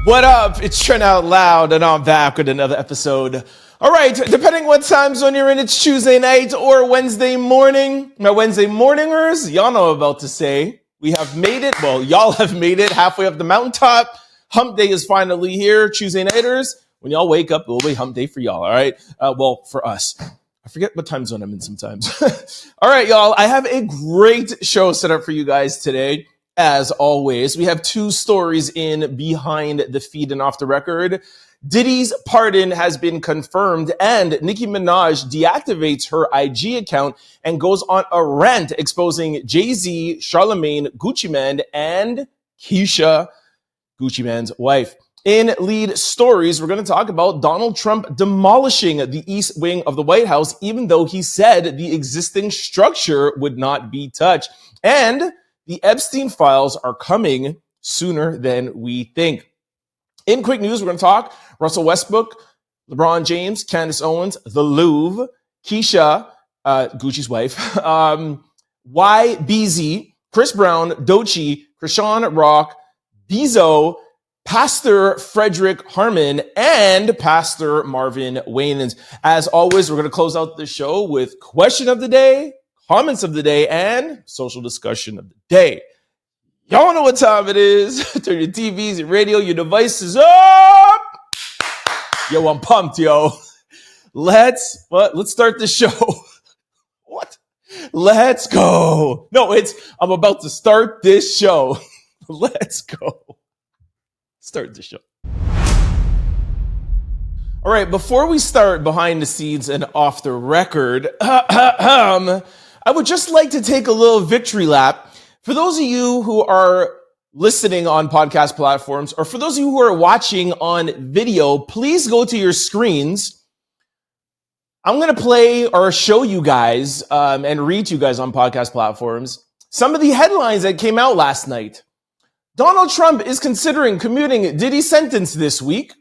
What up? It's Trent Out Loud, and I'm back with another episode. All right, depending what time zone you're in, it's Tuesday night or Wednesday morning. My Wednesday morningers, y'all know what I'm about to say. We have made it. Well, y'all have made it halfway up the mountaintop. Hump day is finally here. Tuesday nighters, when y'all wake up, it will be hump day for y'all, all right? Well, for us. I forget what time zone I'm in sometimes. All right, y'all, I have a great show set up for you guys today. As always, we have two stories in Behind the Feed and Off the Record. Diddy's pardon has been confirmed, and Nicki Minaj deactivates her IG account and goes on a rant exposing Jay-Z, Charlamagne, Gucci Mane, and Keyshia, Gucci Mane's wife. In lead stories, we're going to talk about Donald Trump demolishing the East Wing of the White House, even though he said the existing structure would not be touched. And the Epstein files are coming sooner than we think. In quick news, we're going to talk Russel Westbrook, LeBron James, Candace Owens, the Louvre, Keyshia, Gucci's wife, YBezzy, Chris Brown, Doechii, Chrisean Rock, Bino, Pastor Fred Hammond, and Pastor Marvin Winans. As always, we're going to close out the show with question of the day, comments of the day, and social discussion of the day. Y'all know what time it is. Turn your TVs, your radio, your devices up. Yo, I'm pumped, yo. Let's start the show. What? Let's go. No, I'm about to start this show. Let's go. Start the show. All right, before we start behind the scenes and off the record, I would just like to take a little victory lap. For those of you who are listening on podcast platforms, or for those of you who are watching on video, please go to your screens. I'm going to play or show you guys and read to you guys on podcast platforms some of the headlines that came out last night. Donald Trump is considering commuting Diddy's sentence this week.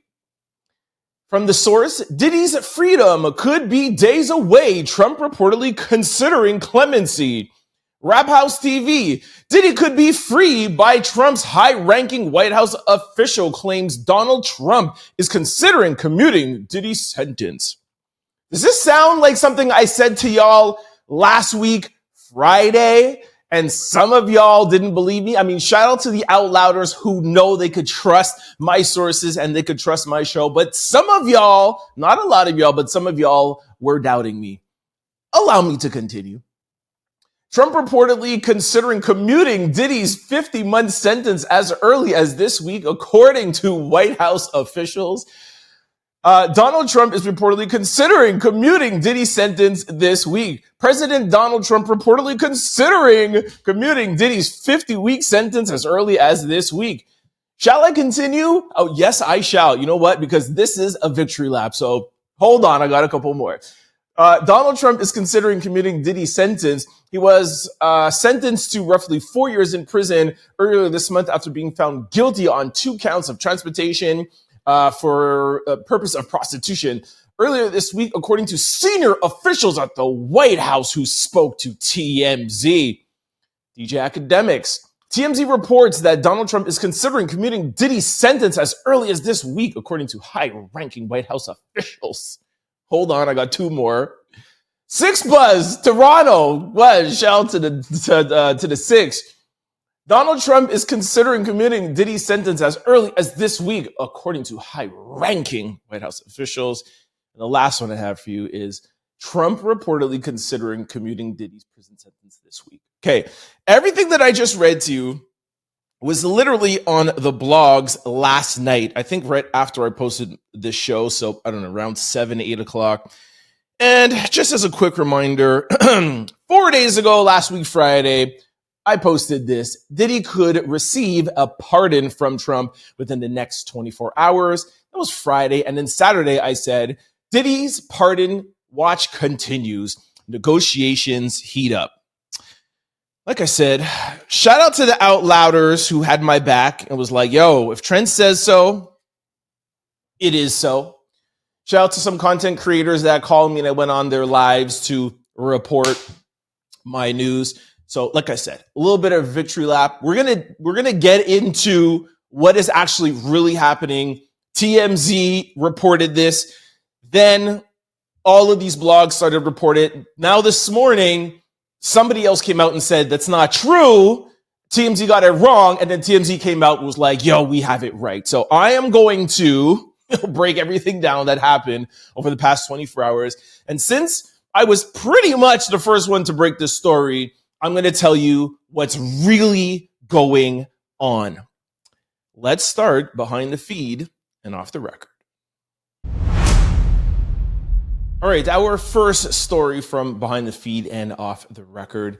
From the source, Diddy's freedom could be days away. Trump reportedly considering clemency. Rap House TV, Diddy could be free by Trump's high-ranking White House official claims Donald Trump is considering commuting Diddy's sentence. Does this sound like something I said to y'all last week, Friday? And some of y'all didn't believe me. I mean, shout out to the out louders who know they could trust my sources and they could trust my show. But some of y'all, not a lot of y'all, but some of y'all were doubting me. Allow me to continue. Trump reportedly considering commuting Diddy's 50-month sentence as early as this week, according to White House officials. Donald Trump is reportedly considering commuting Diddy's sentence this week. President Donald Trump reportedly considering commuting Diddy's 50-week sentence as early as this week. Shall I continue? Oh, yes, I shall. You know what? Because this is a victory lap. So hold on. I got a couple more. Donald Trump is considering commuting Diddy's sentence. He was sentenced to roughly 4 years in prison earlier this month after being found guilty on 2 counts of transportation for a purpose of prostitution. Earlier this week, according to senior officials at the White House who spoke to TMZ. DJ Academics. TMZ reports that Donald Trump is considering commuting Diddy's sentence as early as this week, according to high-ranking White House officials. Hold on, I got 2 more. Six Buzz, Toronto. What? Shout out to the Six. Donald Trump is considering commuting Diddy's sentence as early as this week, according to high-ranking White House officials. And the last one I have for you is Trump reportedly considering commuting Diddy's prison sentence this week. Okay, everything that I just read to you was literally on the blogs last night. I think right after I posted this show, so I don't know, around 7, 8 o'clock. And just as a quick reminder, 4 days ago, last week, Friday, I posted this. Diddy could receive a pardon from Trump within the next 24 hours. That was Friday. And then Saturday, I said, Diddy's pardon watch continues. Negotiations heat up. Like I said, shout out to the out louders who had my back and was like, yo, if Trent says so, it is so. Shout out to some content creators that called me and I went on their lives to report my news. So like I said, a little bit of victory lap. We're gonna get into what is actually really happening. TMZ reported this. Then all of these blogs started reporting. Now this morning, somebody else came out and said that's not true. TMZ got it wrong. And then TMZ came out and was like, yo, we have it right. So I am going to break everything down that happened over the past 24 hours. And since I was pretty much the first one to break this story, I'm going to tell you what's really going on. Let's start behind the feed and off the record. All right, our first story from behind the feed and off the record.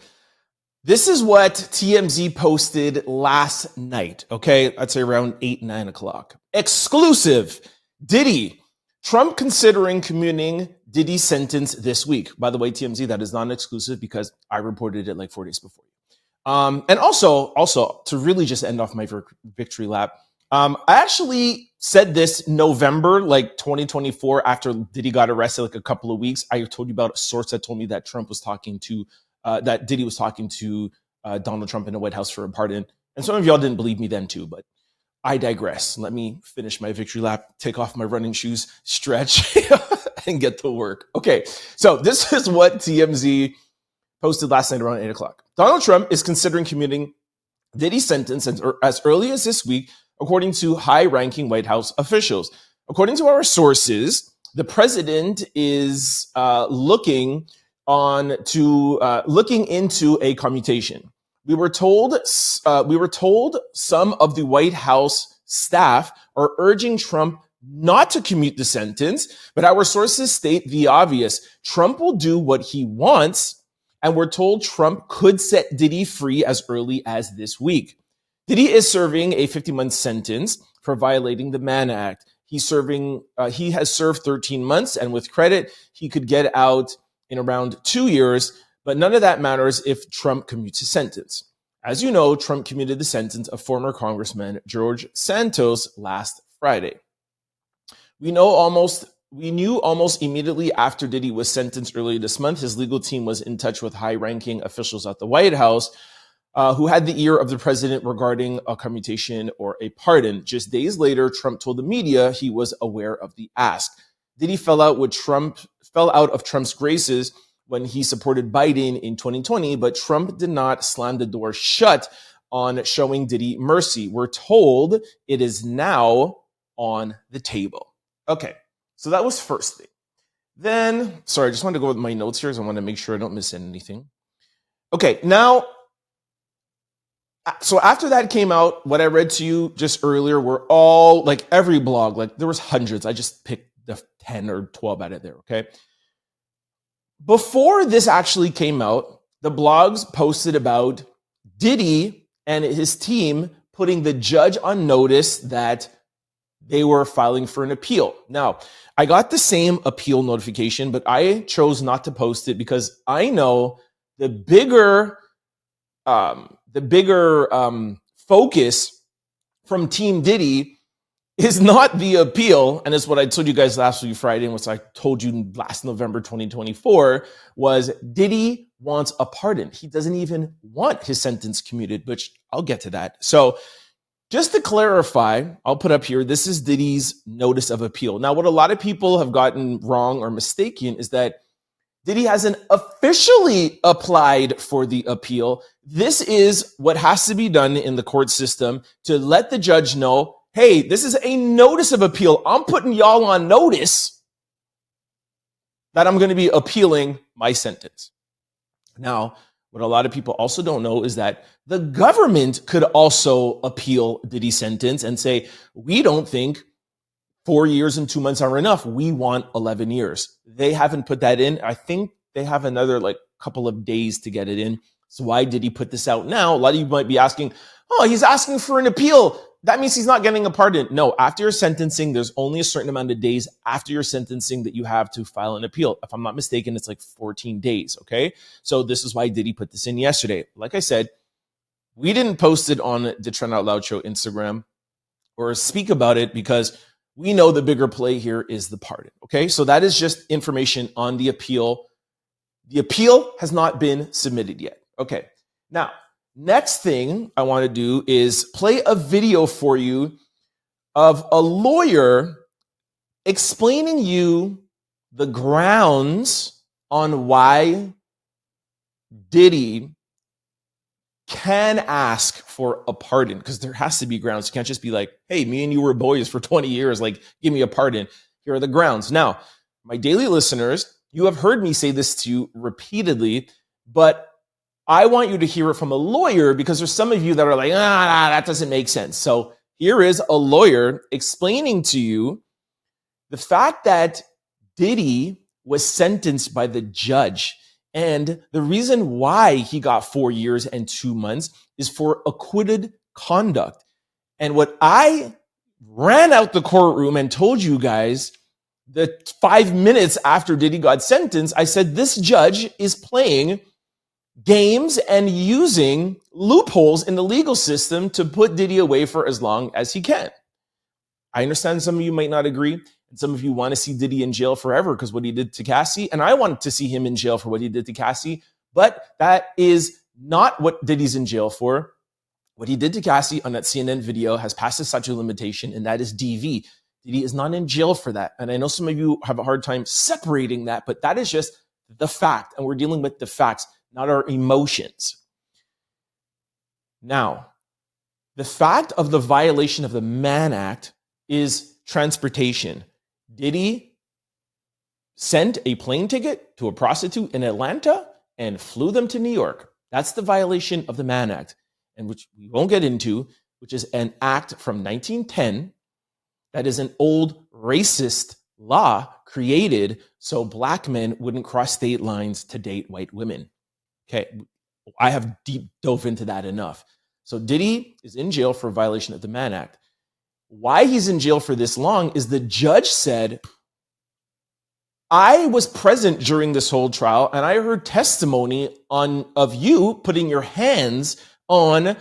This is what TMZ posted last night, okay? I'd say around 8, 9 o'clock. Exclusive. Diddy. Trump considering commuting Diddy's sentence this week. By the way, TMZ, that is not exclusive because I reported it like 4 days before you. And also to really just end off my victory lap, I actually said this November, like 2024, after Diddy got arrested, like a couple of weeks. I told you about a source that told me that Trump was talking to, that Diddy was talking to Donald Trump in the White House for a pardon. And some of y'all didn't believe me then too, but I digress. Let me finish my victory lap, take off my running shoes, stretch, and get to work. Okay, so this is what TMZ posted last night around 8 o'clock. Donald Trump is considering commuting Diddy's sentence as early as this week, according to high-ranking White House officials. According to our sources, the president is looking into a commutation. We were told some of the White House staff are urging Trump not to commute the sentence, but our sources state the obvious. Trump will do what he wants, and we're told Trump could set Diddy free as early as this week. Diddy is serving a 50-month sentence for violating the Mann Act. He has served 13 months, and with credit, he could get out in around 2 years, but none of that matters if Trump commutes his sentence. As you know, Trump commuted the sentence of former Congressman George Santos last Friday. We knew almost immediately after Diddy was sentenced earlier this month, his legal team was in touch with high-ranking officials at the White House who had the ear of the president regarding a commutation or a pardon. Just days later, Trump told the media he was aware of the ask. Diddy fell out of Trump's graces when he supported Biden in 2020, but Trump did not slam the door shut on showing Diddy mercy. We're told it is now on the table. Okay, so that was first thing. Then, sorry, I just wanted to go with my notes here because I want to make sure I don't miss anything. Okay, now, so after that came out, what I read to you just earlier were all, like every blog, like there was hundreds. I just picked the 10 or 12 out of there, okay? Before this actually came out, the blogs posted about Diddy and his team putting the judge on notice that they were filing for an appeal. Now, I got the same appeal notification, but I chose not to post it because I know the bigger focus from Team Diddy is not the appeal, and it's what I told you guys last week Friday, and what I told you last November 2024, was Diddy wants a pardon. He doesn't even want his sentence commuted, which I'll get to that. So just to clarify, I'll put up here, this is Diddy's notice of appeal. Now, what a lot of people have gotten wrong or mistaken is that Diddy hasn't officially applied for the appeal. This is what has to be done in the court system to let the judge know, hey, this is a notice of appeal. I'm putting y'all on notice that I'm going to be appealing my sentence. Now, what a lot of people also don't know is that the government could also appeal Diddy's sentence and say, we don't think 4 years and 2 months are enough. We want 11 years. They haven't put that in. I think they have another couple of days to get it in. So why did he put this out now? A lot of you might be asking, oh, he's asking for an appeal. That means he's not getting a pardon. No, after your sentencing, there's only a certain amount of days after your sentencing that you have to file an appeal. If I'm not mistaken, it's like 14 days, okay? So this is why Diddy put this in yesterday. Like I said, we didn't post it on the Trend Out Loud Show Instagram or speak about it because we know the bigger play here is the pardon, okay? So that is just information on the appeal. The appeal has not been submitted yet. Okay, now Next thing I want to do is play a video for you of a lawyer explaining you the grounds on why Diddy can ask for a pardon, because there has to be grounds. You can't just be like, hey, me and you were boys for 20 years, like, give me a pardon. Here are the grounds. Now, my daily listeners, you have heard me say this to you repeatedly, but I want you to hear it from a lawyer, because there's some of you that are like, that doesn't make sense. So here is a lawyer explaining to you the fact that Diddy was sentenced by the judge. And the reason why he got 4 years and 2 months is for acquitted conduct. And what I ran out the courtroom and told you guys, the 5 minutes after Diddy got sentenced, I said, this judge is playing games and using loopholes in the legal system to put Diddy away for as long as he can. I understand some of you might not agree, and some of you want to see Diddy in jail forever because what he did to Cassie, and I want to see him in jail for what he did to Cassie, but that is not what Diddy's in jail for. What he did to Cassie on that CNN video has passed the statute of limitation, and that is DV. Diddy is not in jail for that. And I know some of you have a hard time separating that, but that is just the fact, and we're dealing with the facts, not our emotions. Now, the fact of the violation of the Mann Act is transportation. Diddy sent a plane ticket to a prostitute in Atlanta and flew them to New York. That's the violation of the Mann Act, and which we won't get into, which is an act from 1910 that is an old racist law created so black men wouldn't cross state lines to date white women. Okay, I have deep dove into that enough. So Diddy is in jail for a violation of the Mann Act. Why he's in jail for this long is the judge said, I was present during this whole trial and I heard testimony of you putting your hands on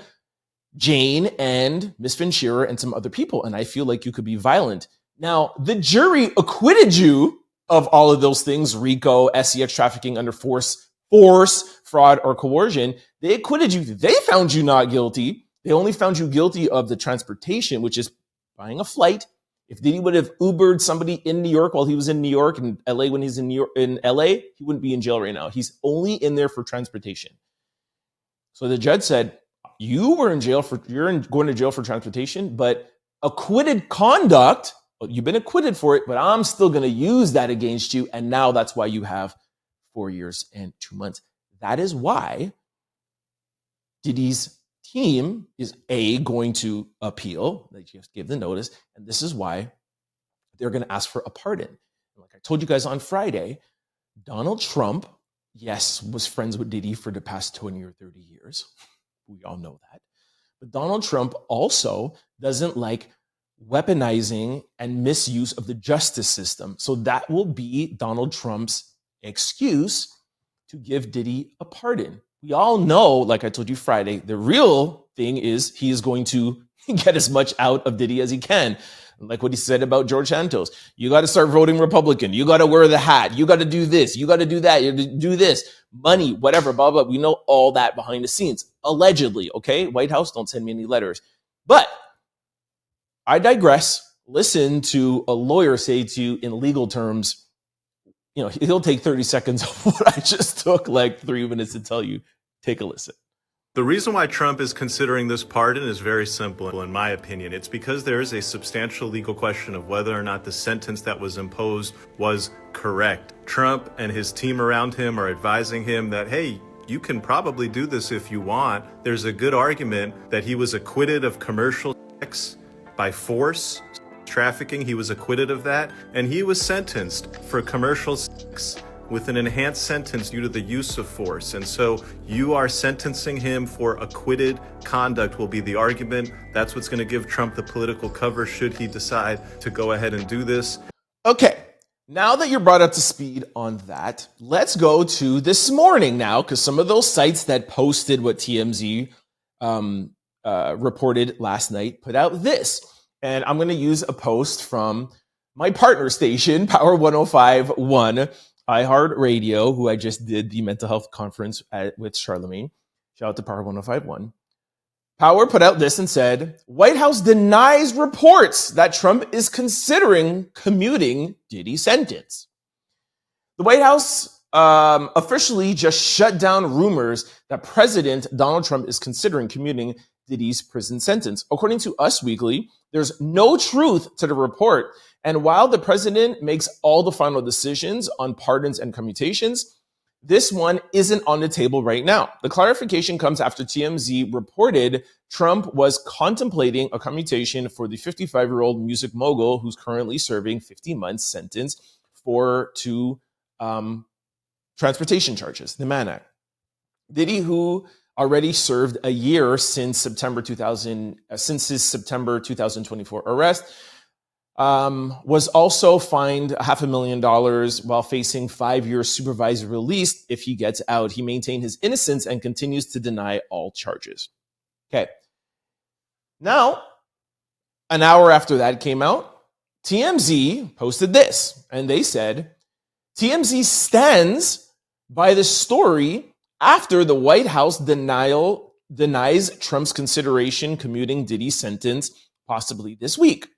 Jane and Miss Finchira and some other people, and I feel like you could be violent. Now, the jury acquitted you of all of those things, RICO, SEX trafficking under force, fraud, or coercion. They acquitted you. They found you not guilty. They only found you guilty of the transportation, which is buying a flight. If Diddy would have Ubered somebody in New York while he was in New York and LA when he's in LA, he wouldn't be in jail right now. He's only in there for transportation. So the judge said, you're going to jail for transportation, but acquitted conduct, well, you've been acquitted for it, but I'm still going to use that against you. And now that's why you have 4 years and 2 months. That is why Diddy's team is going to appeal. They just give the notice. And this is why they're going to ask for a pardon. And like I told you guys on Friday, Donald Trump, yes, was friends with Diddy for the past 20 or 30 years. We all know that. But Donald Trump also doesn't like weaponizing and misuse of the justice system. So that will be Donald Trump's excuse to give Diddy a pardon. We all know, like I told you Friday, the real thing is he is going to get as much out of Diddy as he can. Like what he said about George Santos. You got to start voting Republican. You got to wear the hat. You got to do this. You got to do that. You got to do this. Money, whatever, blah, blah. We know all that behind the scenes. Allegedly, okay? White House, don't send me any letters. But I digress. Listen to a lawyer say to you in legal terms, you know, he'll take 30 seconds of what I just took like 3 minutes to tell you. Take a listen. The reason why Trump is considering this pardon is very simple, in my opinion. It's because there is a substantial legal question of whether or not the sentence that was imposed was correct. Trump and his team around him are advising him that, hey, you can probably do this if you want. There's a good argument that he was acquitted of commercial sex by force, trafficking. He was acquitted of that, and he was sentenced for commercial sex with an enhanced sentence due to the use of force. And so you are sentencing him for acquitted conduct will be the argument. That's what's going to give Trump the political cover should he decide to go ahead and do this. Okay, now that you're brought up to speed on that, let's go to this morning now, because some of those sites that posted what TMZ reported last night put out this. And I'm going to use a post from my partner station, Power 105.1, iHeartRadio, who I just did the mental health conference with Charlamagne. Shout out to Power 1051. Power put out this and said, White House denies reports that Trump is considering commuting Diddy's sentence. The White House officially just shut down rumors that President Donald Trump is considering commuting Diddy's prison sentence. According to Us Weekly, there's no truth to the report. And while the president makes all the final decisions on pardons and commutations, this one isn't on the table right now. The clarification comes after TMZ reported Trump was contemplating a commutation for the 55-year-old music mogul who's currently serving 15 months sentence for two transportation charges, the Mann Act. Diddy, who already served a year since his September 2024 arrest, was also fined $500,000 while facing 5-year supervised release if he gets out. He maintained his innocence and continues to deny all charges. Okay. Now, an hour after that came out, TMZ posted this, and they said, TMZ stands by the story after the White House denies Trump's consideration commuting Diddy's sentence possibly this week.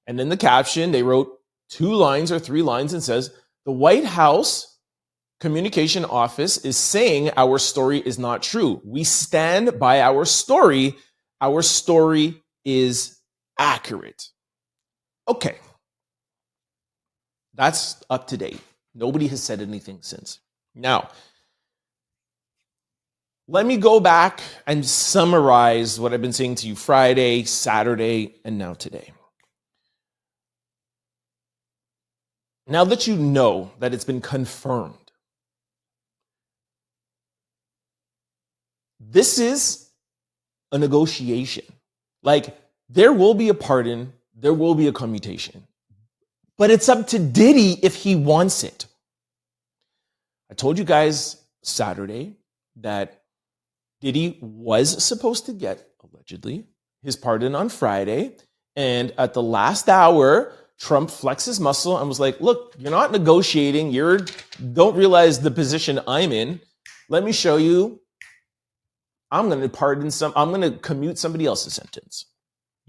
And in the caption, they wrote 2 lines or 3 lines and says, the White House communication office is saying our story is not true. We stand by our story. Our story is accurate. Okay. That's up to date. Nobody has said anything since. Now, let me go back and summarize what I've been saying to you Friday, Saturday, and now today. Now that you know that it's been confirmed, this is a negotiation. Like, there will be a pardon, there will be a commutation, but it's up to Diddy if he wants it. I told you guys Saturday that Diddy was supposed to get, allegedly, his pardon on Friday, and at the last hour, Trump flexed his muscle and was like, look, you're not negotiating. Don't realize the position I'm in. Let me show you. I'm going to commute somebody else's sentence.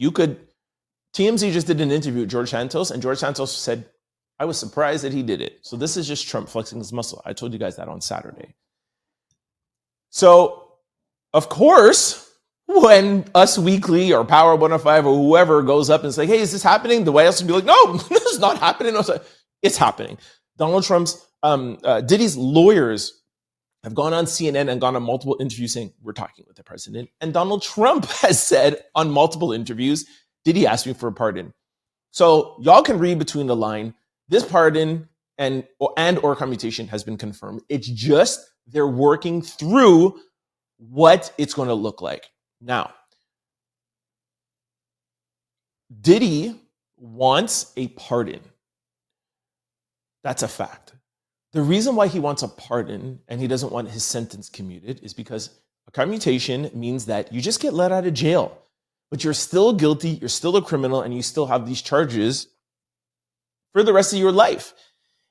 TMZ just did an interview with George Santos, and George Santos said, I was surprised that he did it. So this is just Trump flexing his muscle. I told you guys that on Saturday. So, of course, when Us Weekly or Power 105 or whoever goes up and say, hey, is this happening? The White House would be like, no, this is not happening. It's happening. Donald Trump's, Diddy's lawyers have gone on CNN and gone on multiple interviews saying, we're talking with the president. And Donald Trump has said on multiple interviews, Diddy asked me for a pardon. So y'all can read between the line. This pardon and or commutation has been confirmed. It's just they're working through what it's going to look like. Now, Diddy wants a pardon. That's a fact. The reason why he wants a pardon and he doesn't want his sentence commuted is because a commutation means that you just get let out of jail, but you're still guilty, you're still a criminal, and you still have these charges for the rest of your life.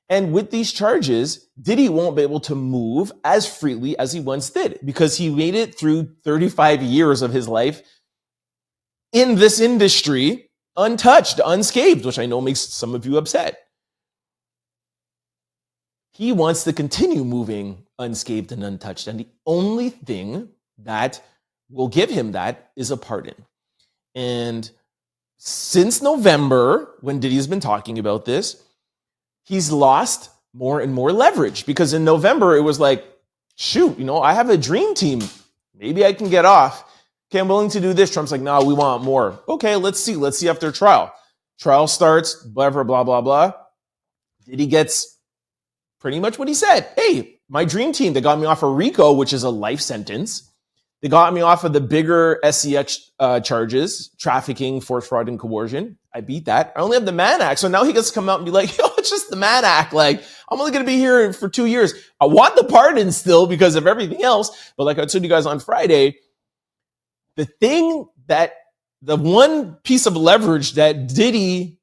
And with these charges, Diddy won't be able to move as freely as he once did because he made it through 35 years of his life in this industry untouched, unscathed, which I know makes some of you upset. He wants to continue moving unscathed and untouched. And the only thing that will give him that is a pardon. And since November, when Diddy's been talking about this, he's lost more and more leverage because in November, it was like, shoot, I have a dream team. Maybe I can get off. Okay, I'm willing to do this. Trump's like, no, we want more. Okay, let's see. Let's see after trial. Trial starts, blah, blah, blah, blah. Diddy gets pretty much what he said. Hey, my dream team, they got me off of RICO, which is a life sentence. They got me off of the bigger SCX charges, trafficking, force, fraud, and coercion. I beat that. I only have the Mann Act. So now he gets to come out and be like, yo, it's just the Mann Act. Like, I'm only going to be here for 2 years. I want the pardon still because of everything else. But like I told you guys on Friday, the one piece of leverage that Diddy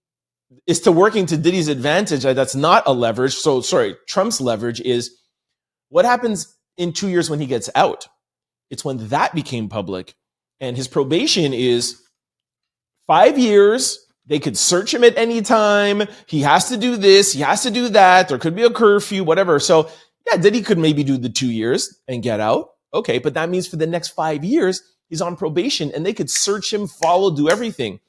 is to working to Diddy's advantage, that's not a leverage. So sorry, Trump's leverage is what happens in 2 years when he gets out. It's when that became public. And his probation is 5 years. They could search him at any time. He has to do this. He has to do that. There could be a curfew, whatever. So yeah, Diddy could maybe do the 2 years and get out. Okay, but that means for the next 5 years, he's on probation and they could search him, follow, do everything.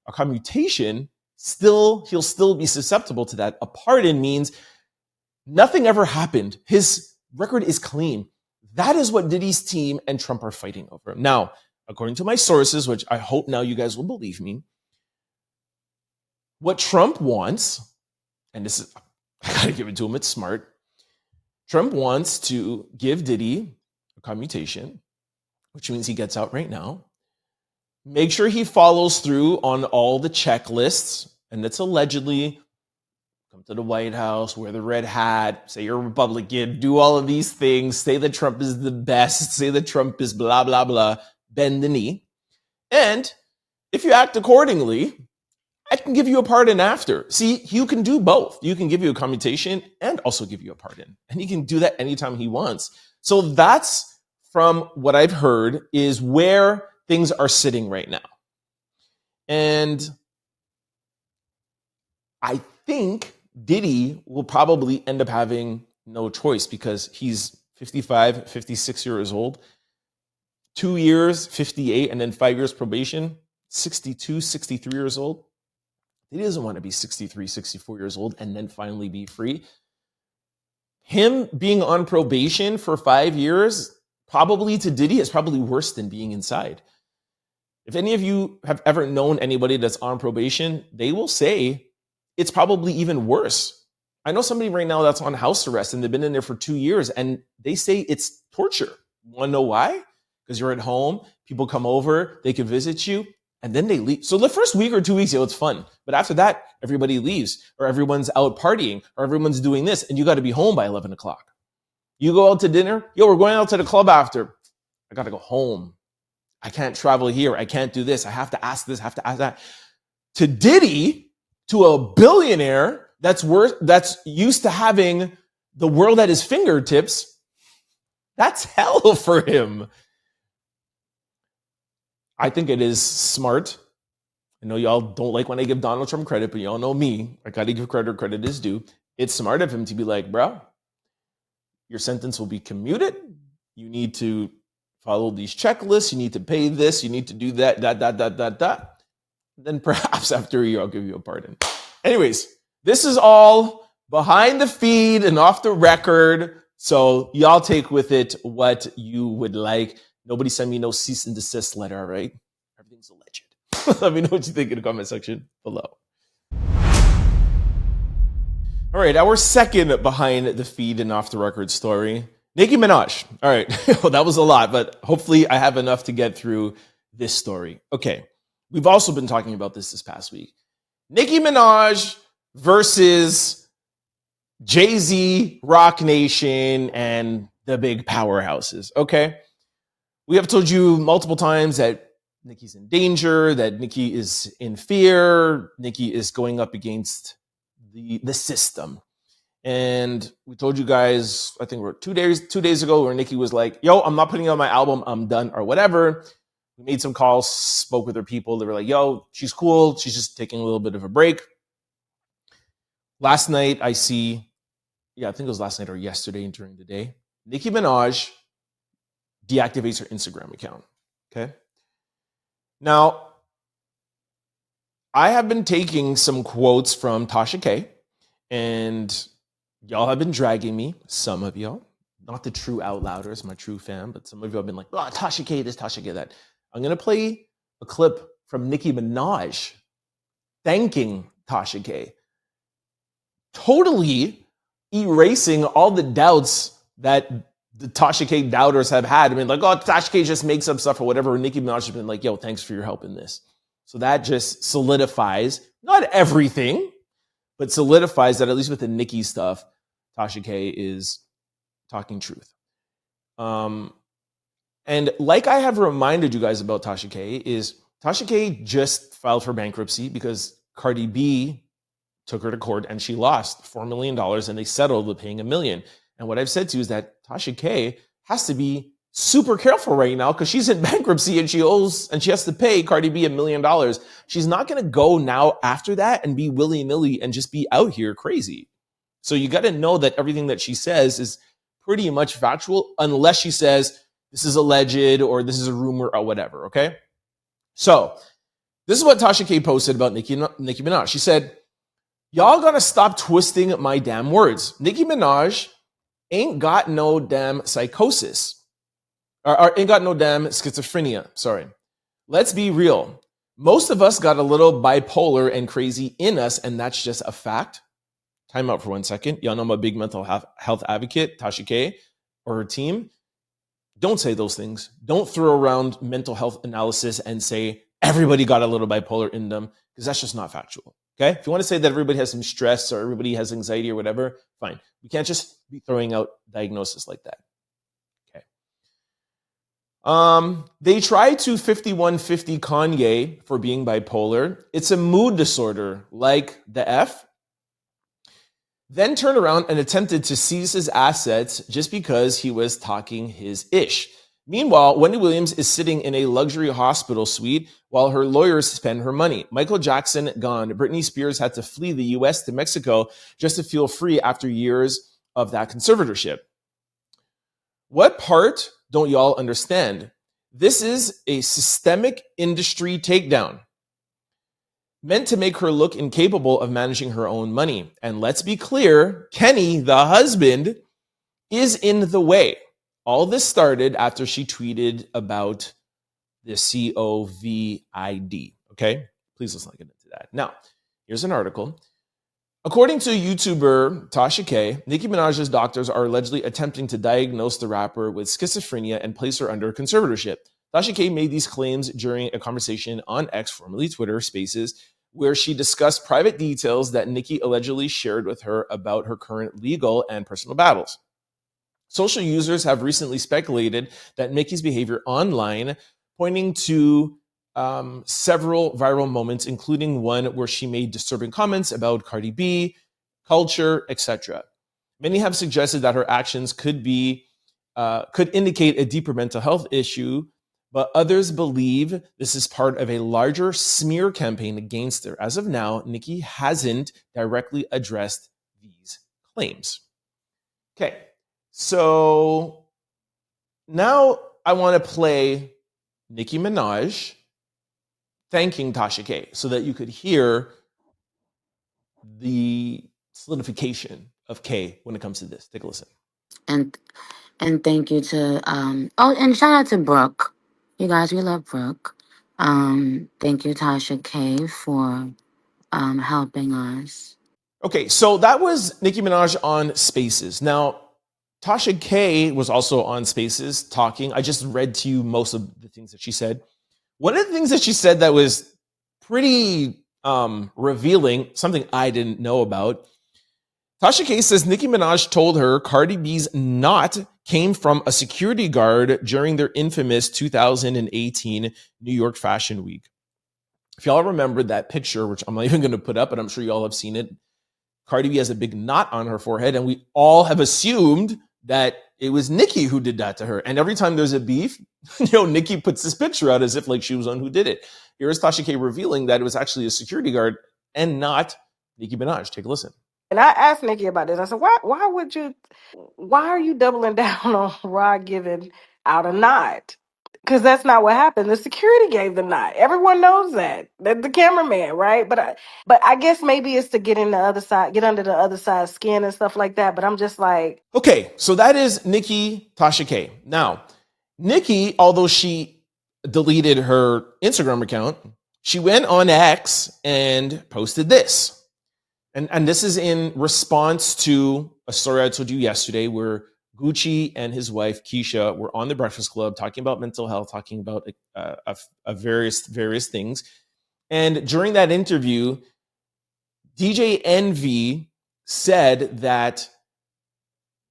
A commutation, he'll still be susceptible to that. A pardon means nothing ever happened. His record is clean. That is what Diddy's team and Trump are fighting over. Now, according to my sources, which I hope now you guys will believe me, what Trump wants, and this is, I gotta give it to him, it's smart. Trump wants to give Diddy a commutation, which means he gets out right now. Make sure he follows through on all the checklists, and it's allegedly come to the White House, wear the red hat, say you're a Republican, do all of these things, say that Trump is the best, say that Trump is blah, blah, blah, bend the knee. And if you act accordingly, I can give you a pardon after. See, you can do both. You can give you a commutation and also give you a pardon. And he can do that anytime he wants. So that's, from what I've heard, is where things are sitting right now. And I think Diddy will probably end up having no choice because he's 55, 56 years old, 2 years, 58, and then 5 years probation, 62, 63 years old. He doesn't want to be 63, 64 years old and then finally be free. Him being on probation for 5 years, probably to Diddy, is probably worse than being inside. If any of you have ever known anybody that's on probation, they will say it's probably even worse. I know somebody right now that's on house arrest and they've been in there for 2 years and they say it's torture. You want to know why? Because you're at home, people come over, they can visit you, and then they leave. So the first week or 2 weeks, it's fun. But after that, everybody leaves, or everyone's out partying, or everyone's doing this, and you got to be home by 11 o'clock. You go out to dinner, we're going out to the club after. I got to go home. I can't travel here. I can't do this. I have to ask this, I have to ask that. To Diddy, to a billionaire that's used to having the world at his fingertips, that's hell for him. I think it is smart. I know y'all don't like when I give Donald Trump credit, but y'all know me. I got to give credit where credit is due. It's smart of him to be like, bro, your sentence will be commuted. You need to follow these checklists. You need to pay this. You need to do that. Then perhaps after a year, I'll give you a pardon. Anyways, this is all behind the feed and off the record. So y'all take with it what you would like. Nobody send me no cease and desist letter, all right? Everything's alleged. Let me know what you think in the comment section below. All right, our second behind the feed and off the record story, Nicki Minaj. All right, well, that was a lot, but hopefully I have enough to get through this story. Okay, we've also been talking about this past week. Nicki Minaj versus Jay-Z, Rock Nation, and the big powerhouses, okay? We have told you multiple times that Nicki's in danger, that Nicki is in fear, Nicki is going up against the system. And we told you guys, I think we're 2 days ago, where Nicki was like, yo, I'm not putting out my album, I'm done, or whatever. We made some calls, spoke with her people. They were like, yo, she's cool. She's just taking a little bit of a break. Last night, I think it was last night or yesterday during the day, Nicki Minaj deactivates her Instagram account, okay? Now, I have been taking some quotes from Tasha K, and y'all have been dragging me, some of y'all, not the true out louders, my true fan, but some of you have been like, oh, Tasha K this, Tasha K that. I'm going to play a clip from Nicki Minaj thanking Tasha K, totally erasing all the doubts that the Tasha K doubters have had. I mean, like, oh, Tasha K just makes up stuff or whatever. Nicki Minaj has been like, yo, thanks for your help in this. So that just solidifies, not everything, but solidifies that at least with the Nicki stuff, Tasha K is talking truth. And like I have reminded you guys about Tasha K, is Tasha K just filed for bankruptcy because Cardi B took her to court and she lost $4 million and they settled with paying $1 million. And what I've said to you is that Tasha K has to be super careful right now because she's in bankruptcy and she has to pay Cardi B $1 million. She's not going to go now after that and be willy-nilly and just be out here crazy. So you got to know that everything that she says is pretty much factual unless she says this is alleged or this is a rumor or whatever, okay? So this is what Tasha K posted about Nicki Minaj. She said, y'all gotta stop twisting my damn words. Nicki Minaj ain't got no damn psychosis. Or ain't got no damn schizophrenia, sorry. Let's be real. Most of us got a little bipolar and crazy in us, and that's just a fact. Time out for 1 second. Y'all know I'm a big mental health advocate, Tasha K, or her team. Don't say those things. Don't throw around mental health analysis and say everybody got a little bipolar in them, because that's just not factual. Okay? If you want to say that everybody has some stress or everybody has anxiety or whatever, fine. We can't just be throwing out diagnosis like that. They tried to 5150 Kanye for being bipolar. It's a mood disorder, like the F. Then turned around and attempted to seize his assets just because he was talking his ish. Meanwhile, Wendy Williams is sitting in a luxury hospital suite while her lawyers spend her money. Michael Jackson gone. Britney Spears had to flee the US to Mexico just to feel free after years of that conservatorship. What part don't y'all understand? This is a systemic industry takedown meant to make her look incapable of managing her own money. And let's be clear, Kenny, the husband, is in the way. All this started after she tweeted about the COVID. Okay? Please let's not get into that. Now, here's an article. According to YouTuber Tasha K, Nicki Minaj's doctors are allegedly attempting to diagnose the rapper with schizophrenia and place her under conservatorship. Tasha K made these claims during a conversation on X, formerly Twitter, Spaces, where she discussed private details that Nicki allegedly shared with her about her current legal and personal battles. Social users have recently speculated that Nicki's behavior online, pointing to several viral moments, including one where she made disturbing comments about Cardi B, culture, etc. Many have suggested that her actions could indicate a deeper mental health issue, but others believe this is part of a larger smear campaign against her. As of now, Nicki hasn't directly addressed these claims. Okay, so now I want to play Nicki Minaj thanking Tasha K so that you could hear the solidification of K when it comes to this. Take a listen. And thank you to and shout out to Brooke. You guys, we love Brooke. Thank you, Tasha K, for helping us. Okay, so that was Nicki Minaj on Spaces. Now, Tasha K was also on Spaces talking. I just read to you most of the things that she said. One of the things that she said that was pretty revealing, something I didn't know about, Tasha K says Nicki Minaj told her Cardi B's knot came from a security guard during their infamous 2018 New York Fashion Week. If y'all remember that picture, which I'm not even going to put up, but I'm sure y'all have seen it, Cardi B has a big knot on her forehead, and we all have assumed that it was Nicki who did that to her. And every time there's a beef, Nicki puts this picture out as if like she was on who did it. Here's Tasha K revealing that it was actually a security guard and not Nicki Minaj. Take a listen. And I asked Nicki about this. I said, why are you doubling down on Rod giving out a nod? Because that's not what happened. The security gave the nod. Everyone knows that. The cameraman, right? But I guess maybe it's to get in the other side, get under the other side's skin and stuff like that. But I'm just like, okay, so that is Nicki Tasha K. Now, Nicki, although she deleted her Instagram account, she went on X and posted this. And this is in response to a story I told you yesterday where Doechii and his wife, Keyshia, were on the Breakfast Club talking about mental health, talking about various things. And during that interview, DJ Envy said that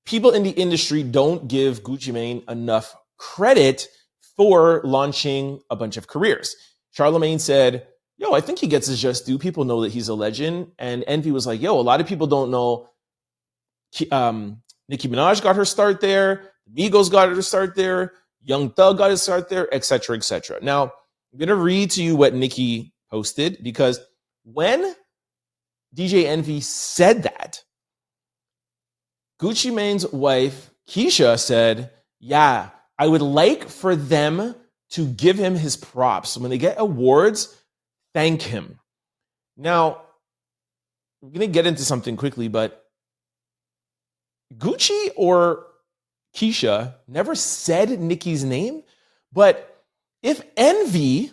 people in the industry don't give Gucci Mane enough credit for launching a bunch of careers. Charlamagne said, yo, I think he gets his just due. People know that he's a legend. And Envy was like, yo, a lot of people don't know Nicki Minaj got her start there. Migos got her start there. Young Thug got his start there, etc., etc. Now, I'm going to read to you what Nicki posted, because when DJ Envy said that, Gucci Mane's wife, Keyshia, said, yeah, I would like for them to give him his props. When they get awards, thank him. Now, I'm going to get into something quickly, but Gucci or Keyshia never said Nicki's name. But if Envy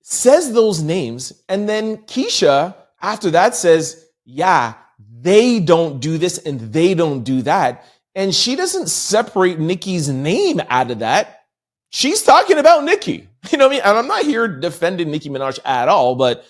says those names and then Keyshia after that says, yeah, they don't do this and they don't do that, and she doesn't separate Nicki's name out of that, she's talking about Nicki. You know what I mean? And I'm not here defending Nicki Minaj at all, but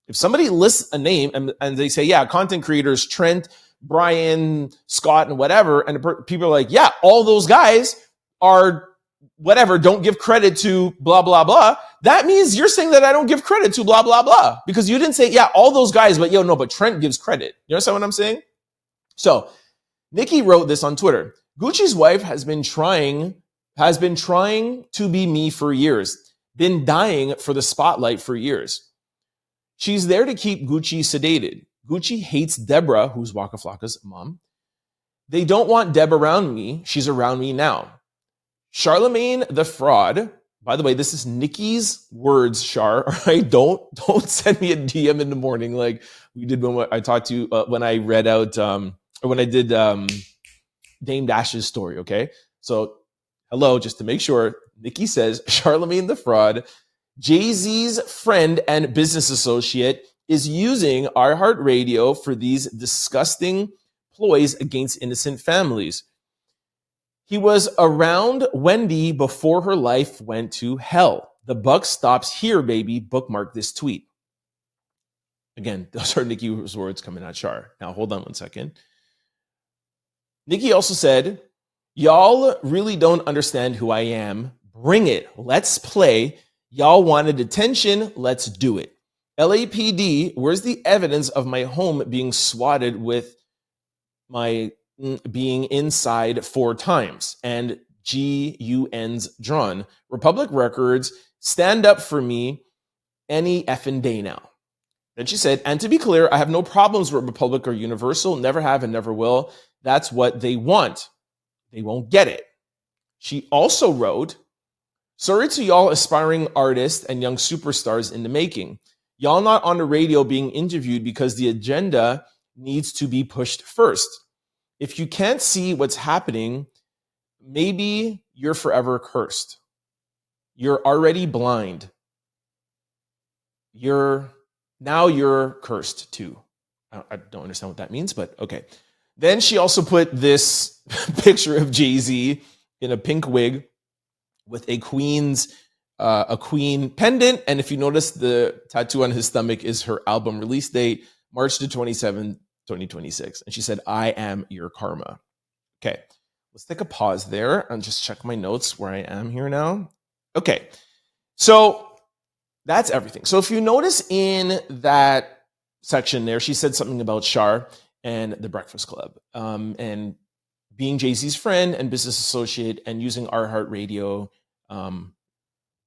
if somebody lists a name and they say, yeah, content creators, Trent, Brian, Scott, and whatever, and people are like, yeah, all those guys are whatever, don't give credit to blah, blah, blah. That means you're saying that I don't give credit to blah, blah, blah. Because you didn't say, yeah, all those guys, but but Trent gives credit. You understand what I'm saying? So Nicki wrote this on Twitter. Gucci's wife has been trying to be me for years, been dying for the spotlight for years. She's there to keep Gucci sedated. Gucci hates Deborah, who's Waka Flocka's mom. They don't want Deb around me. She's around me now. Charlamagne the fraud. By the way, this is Nicki's words, Char. All right, don't send me a DM in the morning like we did when I talked to you when I read out or when I did Dame Dash's story. Okay, so hello, just to make sure. Nicki says Charlamagne the fraud, Jay-Z's friend and business associate, is using iHeartRadio for these disgusting ploys against innocent families. He was around Wendy before her life went to hell. The buck stops here, baby. Bookmark this tweet. Again, those are Nicki's words coming out Char. Now, hold on one second. Nicki also said, y'all really don't understand who I am. Bring it. Let's play. Y'all wanted attention. Let's do it. LAPD, where's the evidence of my home being swatted with my being inside 4 times and GUNs drawn? Republic Records, stand up for me any effing day now. Then she said, and to be clear, I have no problems with Republic or Universal, never have and never will. That's what they want. They won't get it. She also wrote, sorry to y'all aspiring artists and young superstars in the making. Y'all not on the radio being interviewed because the agenda needs to be pushed first. If you can't see what's happening, maybe you're forever cursed. You're already blind. You're cursed too. I don't understand what that means, but okay. Then she also put this picture of Jay-Z in a pink wig with a queen pendant. And if you notice, the tattoo on his stomach is her album release date, March the 27th, 2026. And she said, I am your karma. Okay, let's take a pause there and just check my notes where I am here now. Okay, so that's everything. So if you notice in that section there, she said something about Char and the Breakfast Club and being Jay-Z's friend and business associate and using iHeartRadio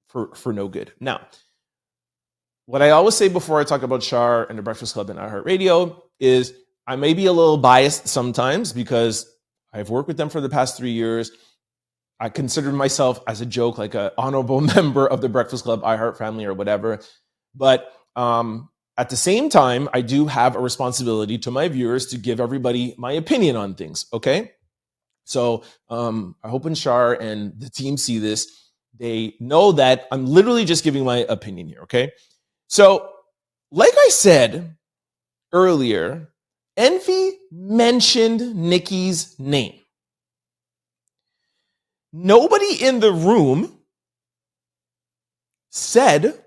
for no good. Now, what I always say before I talk about Char and the Breakfast Club and iHeartRadio is I may be a little biased sometimes because I've worked with them for the past 3 years. I consider myself as a joke, like an honorable member of the Breakfast Club, iHeart family or whatever. But at the same time, I do have a responsibility to my viewers to give everybody my opinion on things, okay? So I hope when Char and the team see this, they know that I'm literally just giving my opinion here, okay? So, like I said earlier, Envy mentioned Nicki's name. Nobody in the room said,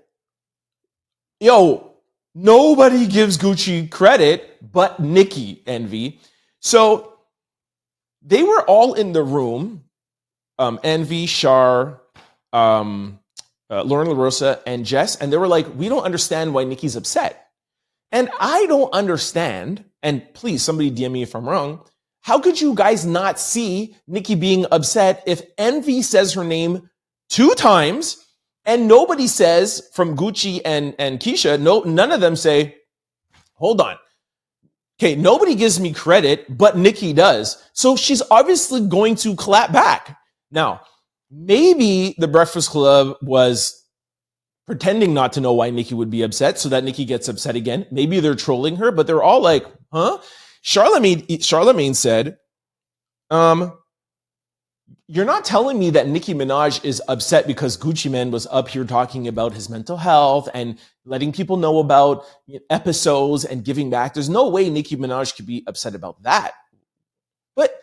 yo, nobody gives Gucci credit but Nicki, Envy. So they were all in the room, Envy, Char, Lauren LaRosa, and Jess, and they were like, we don't understand why Nicki's upset. And I don't understand, and please, somebody DM me if I'm wrong, How could you guys not see Nicki being upset if Envy says her name 2 times and nobody says from Doechii and Keyshia, none of them say, hold on. Okay, nobody gives me credit, but Nicki does. So she's obviously going to clap back. Now, maybe the Breakfast Club was pretending not to know why Nicki would be upset so that Nicki gets upset again. Maybe they're trolling her, but they're all like, huh? Charlamagne said, you're not telling me that Nicki Minaj is upset because Gucci Mane was up here talking about his mental health and letting people know about episodes and giving back. There's no way Nicki Minaj could be upset about that. But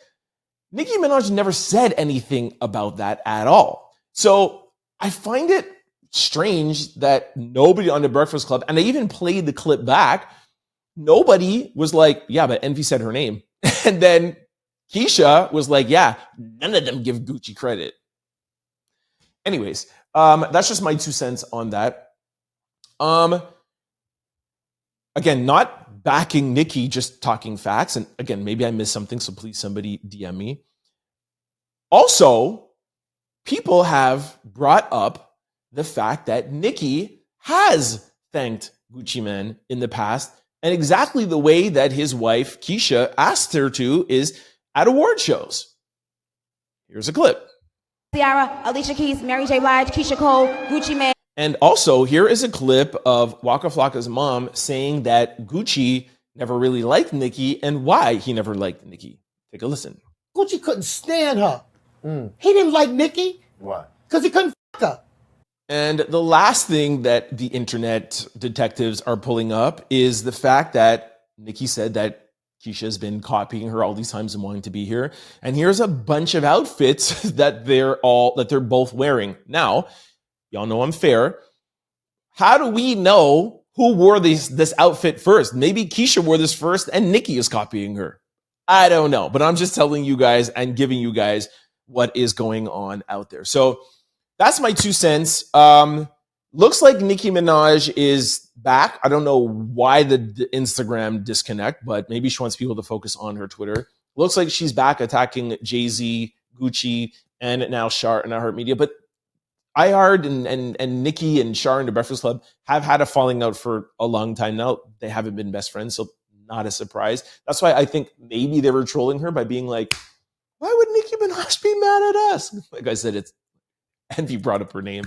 Nicki Minaj never said anything about that at all. So I find it strange that nobody on the Breakfast Club, and I even played the clip back, nobody was like, yeah, but Envy said her name. And then Keyshia was like, yeah, none of them give Doechii credit. Anyways, that's just my 2 cents on that. Again, not backing Nicki, just talking facts. And again, maybe I missed something, so please somebody DM me. Also, people have brought up the fact that Nicki has thanked Gucci Mane in the past, and exactly the way that his wife, Keyshia, asked her to is at award shows. Here's a clip. Ciara, Alicia Keys, Mary J. Blige, Keisha Cole, Gucci Mane. And also, here is a clip of Waka Flocka's mom saying that Doechii never really liked Nicki and why he never liked Nicki. Take a listen. Doechii couldn't stand her. He didn't like Nicki. Why? Because he couldn't f her. And the last thing that the internet detectives are pulling up is the fact that Nicki said that Keyshia has been copying her all these times and wanting to be here. And here's a bunch of outfits that they're both wearing. Now, y'all know I'm fair. How do we know who wore this outfit first? Maybe Keyshia wore this first and Nicki is copying her. I don't know, but I'm just telling you guys and giving you guys what is going on out there. So that's my 2 cents. Looks like Nicki Minaj is back. I don't know why the Instagram disconnect, but maybe she wants people to focus on her Twitter. Looks like she's back attacking Jay-Z, Doechii, and now Shar and iHeartMedia. But iHeart and Nicki and Shar and the Breakfast Club have had a falling out for a long time now. They haven't been best friends, so not a surprise. That's why I think maybe they were trolling her by being like, why would Nicki Minaj be mad at us? Like I said, it's Envy brought up her name.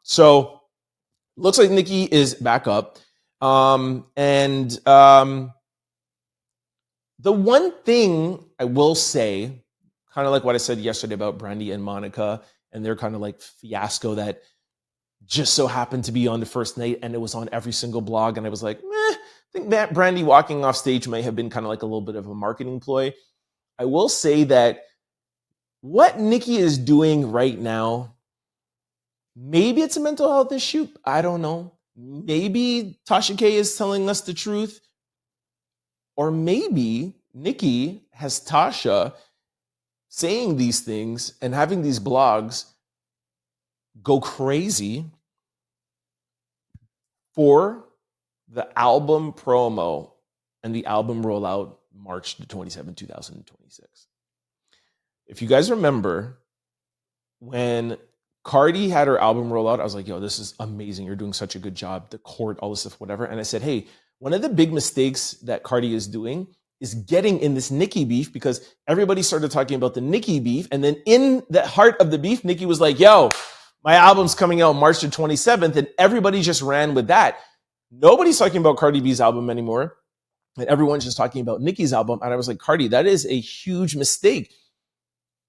So looks like Nicki is back up. The one thing I will say, kind of like what I said yesterday about Brandy and Monica and their kind of like fiasco that just so happened to be on the first night and it was on every single blog. And I was like, I think that Brandy walking off stage may have been kind of like a little bit of a marketing ploy. I will say that what Nicki is doing right now, maybe it's a mental health issue. I don't know. Maybe Tasha K is telling us the truth. Or maybe Nicki has Tasha saying these things and having these blogs go crazy for the album promo and the album rollout March the 27th, 2026. If you guys remember, when Cardi had her album rollout, I was like, yo, this is amazing. You're doing such a good job. The court, all this stuff, whatever. And I said, hey, one of the big mistakes that Cardi is doing is getting in this Nicki beef because everybody started talking about the Nicki beef. And then in the heart of the beef, Nicki was like, yo, my album's coming out March the 27th. And everybody just ran with that. Nobody's talking about Cardi B's album anymore. And everyone's just talking about Nicki's album. And I was like, Cardi, that is a huge mistake.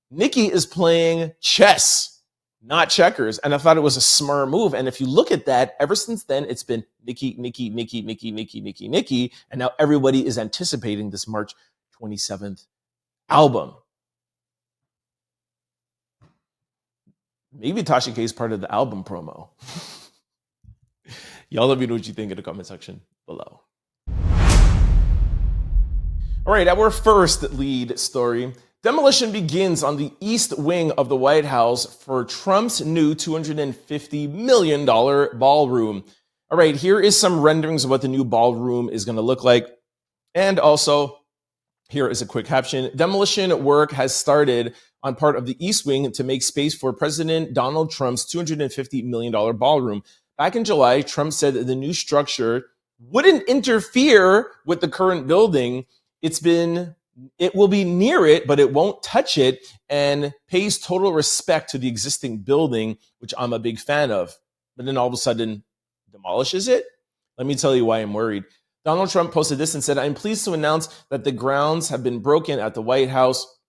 Nicki is playing chess, not checkers. And I thought it was a smart move. And if you look at that, ever since then, it's been Nicki, Nicki, Nicki, Nicki, Nicki, Nicki, Nicki. And now everybody is anticipating this March 27th album. Maybe Tasha K is part of the album promo. Y'all let me know what you think in the comment section below. All right, our first lead story. Demolition begins on the east wing of the White House for Trump's new $250 million ballroom. All right, here is some renderings of what the new ballroom is going to look like. And also, Here is a quick caption. Demolition work has started on part of the East Wing to make space for President Donald Trump's $250 million ballroom. Back in July, Trump said that the new structure wouldn't interfere with the current building. It will be near it, but it won't touch it, and pays total respect to the existing building, which I'm a big fan of. But then all of a sudden demolishes it? Let me tell you why I'm worried. Donald Trump posted this and said, I'm pleased to announce that the grounds have been broken at the White House